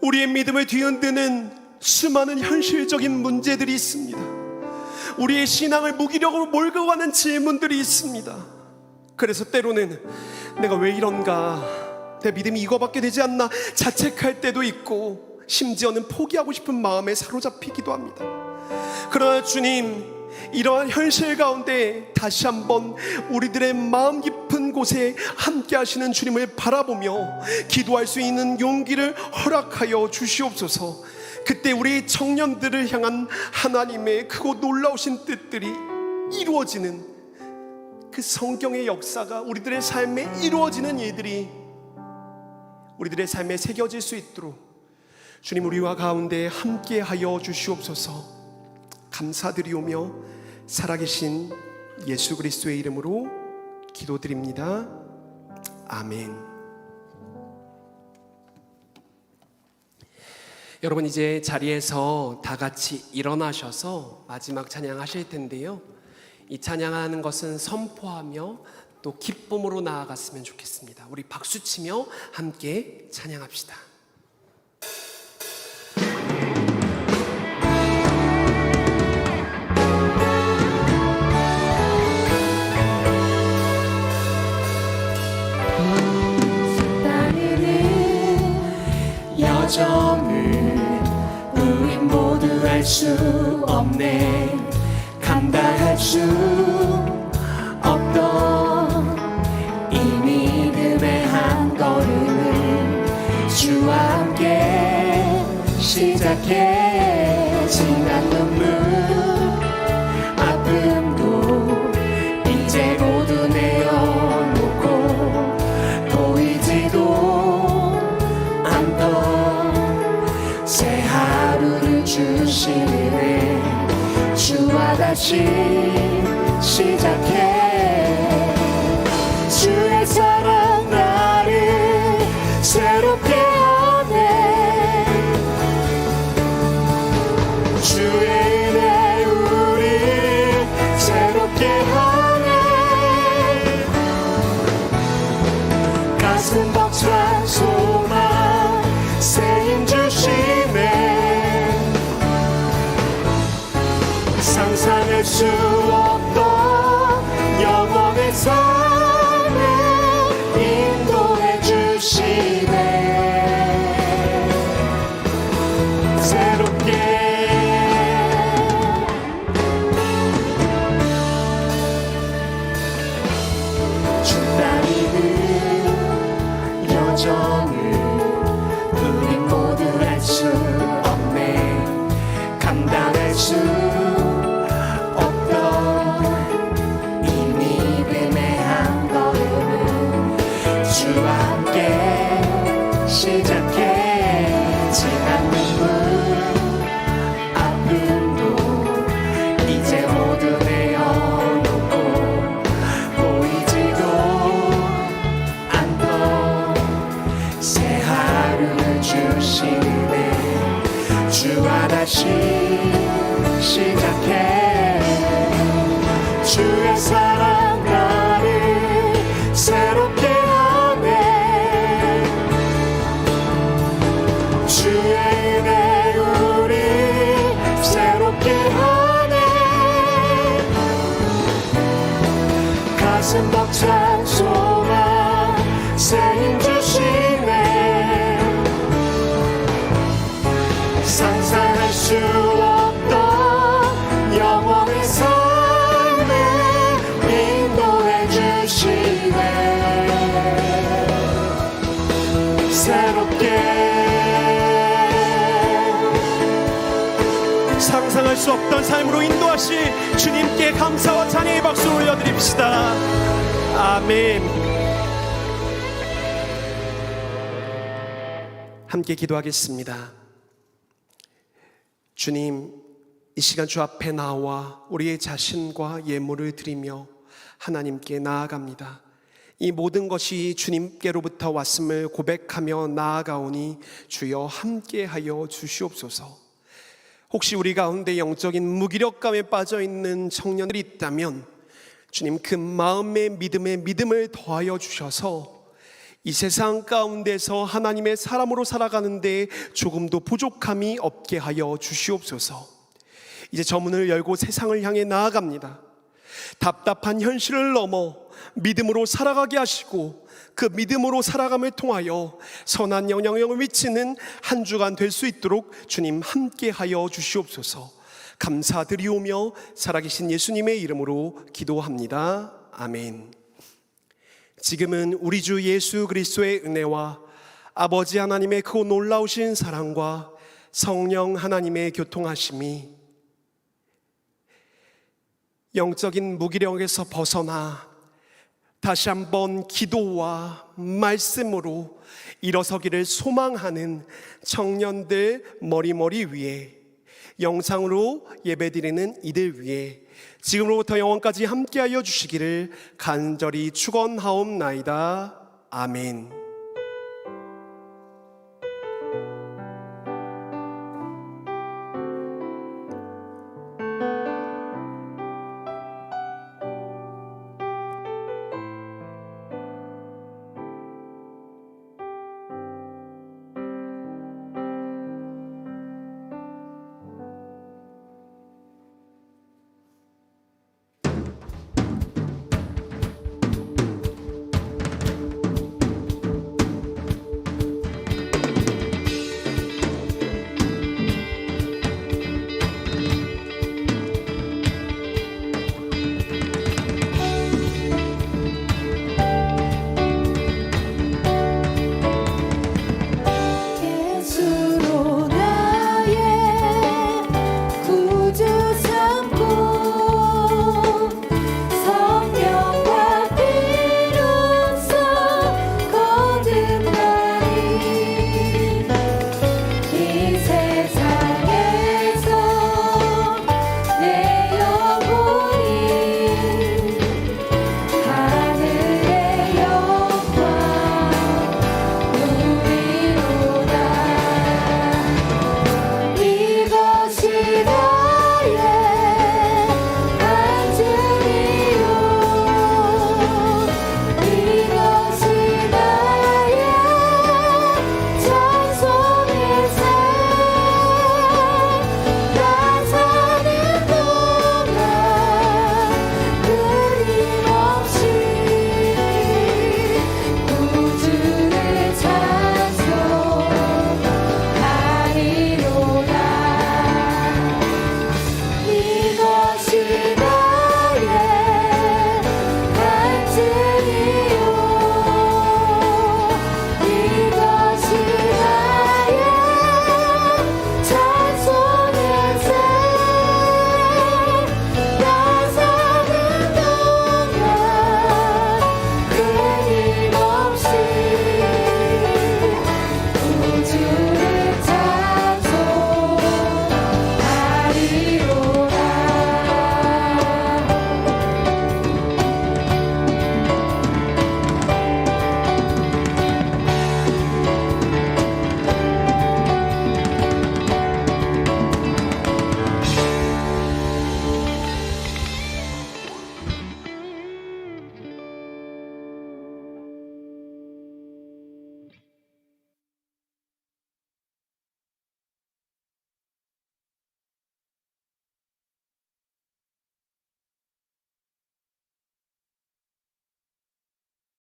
우리의 믿음을 뒤흔드는 수많은 현실적인 문제들이 있습니다. 우리의 신앙을 무기력으로 몰고 가는 질문들이 있습니다. 그래서 때로는 내가 왜 이런가, 내 믿음이 이거밖에 되지 않나 자책할 때도 있고, 심지어는 포기하고 싶은 마음에 사로잡히기도 합니다. 그러나 주님, 이러한 현실 가운데 다시 한번 우리들의 마음 깊은 곳에 함께 하시는 주님을 바라보며 기도할 수 있는 용기를 허락하여 주시옵소서. 그때 우리 청년들을 향한 하나님의 크고 놀라우신 뜻들이 이루어지는 그 성경의 역사가 우리들의 삶에 이루어지는 일들이 우리들의 삶에 새겨질 수 있도록 주님, 우리와 가운데 함께 하여 주시옵소서. 감사드리오며 살아계신 예수 그리스도의 이름으로 기도드립니다. 아멘. 여러분, 이제 자리에서 다 같이 일어나셔서 마지막 찬양하실 텐데요, 이 찬양하는 것은 선포하며 또 기쁨으로 나아갔으면 좋겠습니다. 우리 박수치며 함께 찬양합시다. 여정을 우린 모두 알 수 없네. 감당할 수 없던 이 믿음의 한 걸음을 주와 함께 시작해. 지난 눈물 아픔도 이제 모두 내어놓고 보이지도 않던 새 하루를 주시네. 주와 다시 시작해. 주의 사랑 나를 새롭게 하네. 주의 은혜 우리 새롭게 하네. 가슴 벅찬 소망 새 힘 주시네. 상상할 수 없던 영원의 삶을 인도해 주시네. 가슴 벅찬 소망 세임 주시네. 상상할 수 없던 영원의 삶을 인도해 주시네. 새롭게 상상할 수 없던 삶으로 인도하신 주님께 감사와 찬양의 박수 올려드립시다. 아멘. 함께 기도하겠습니다. 주님, 이 시간 주 앞에 나와 우리의 자신과 예물을 드리며 하나님께 나아갑니다. 이 모든 것이 주님께로부터 왔음을 고백하며 나아가오니 주여 함께하여 주시옵소서. 혹시 우리 가운데 영적인 무기력감에 빠져있는 청년들이 있다면 주님, 그 마음의 믿음을 더하여 주셔서 이 세상 가운데서 하나님의 사람으로 살아가는데 조금도 부족함이 없게 하여 주시옵소서. 이제 저 문을 열고 세상을 향해 나아갑니다. 답답한 현실을 넘어 믿음으로 살아가게 하시고 그 믿음으로 살아감을 통하여 선한 영향력을 미치는 한 주간 될 수 있도록 주님 함께하여 주시옵소서. 감사드리오며 살아계신 예수님의 이름으로 기도합니다. 아멘. 지금은 우리 주 예수 그리스도의 은혜와 아버지 하나님의 그 놀라우신 사랑과 성령 하나님의 교통하심이 영적인 무기력에서 벗어나 다시 한번 기도와 말씀으로 일어서기를 소망하는 청년들 머리 위에, 영상으로 예배드리는 이들 위에 지금으로부터 영원까지 함께하여 주시기를 간절히 축원하옵나이다. 아멘.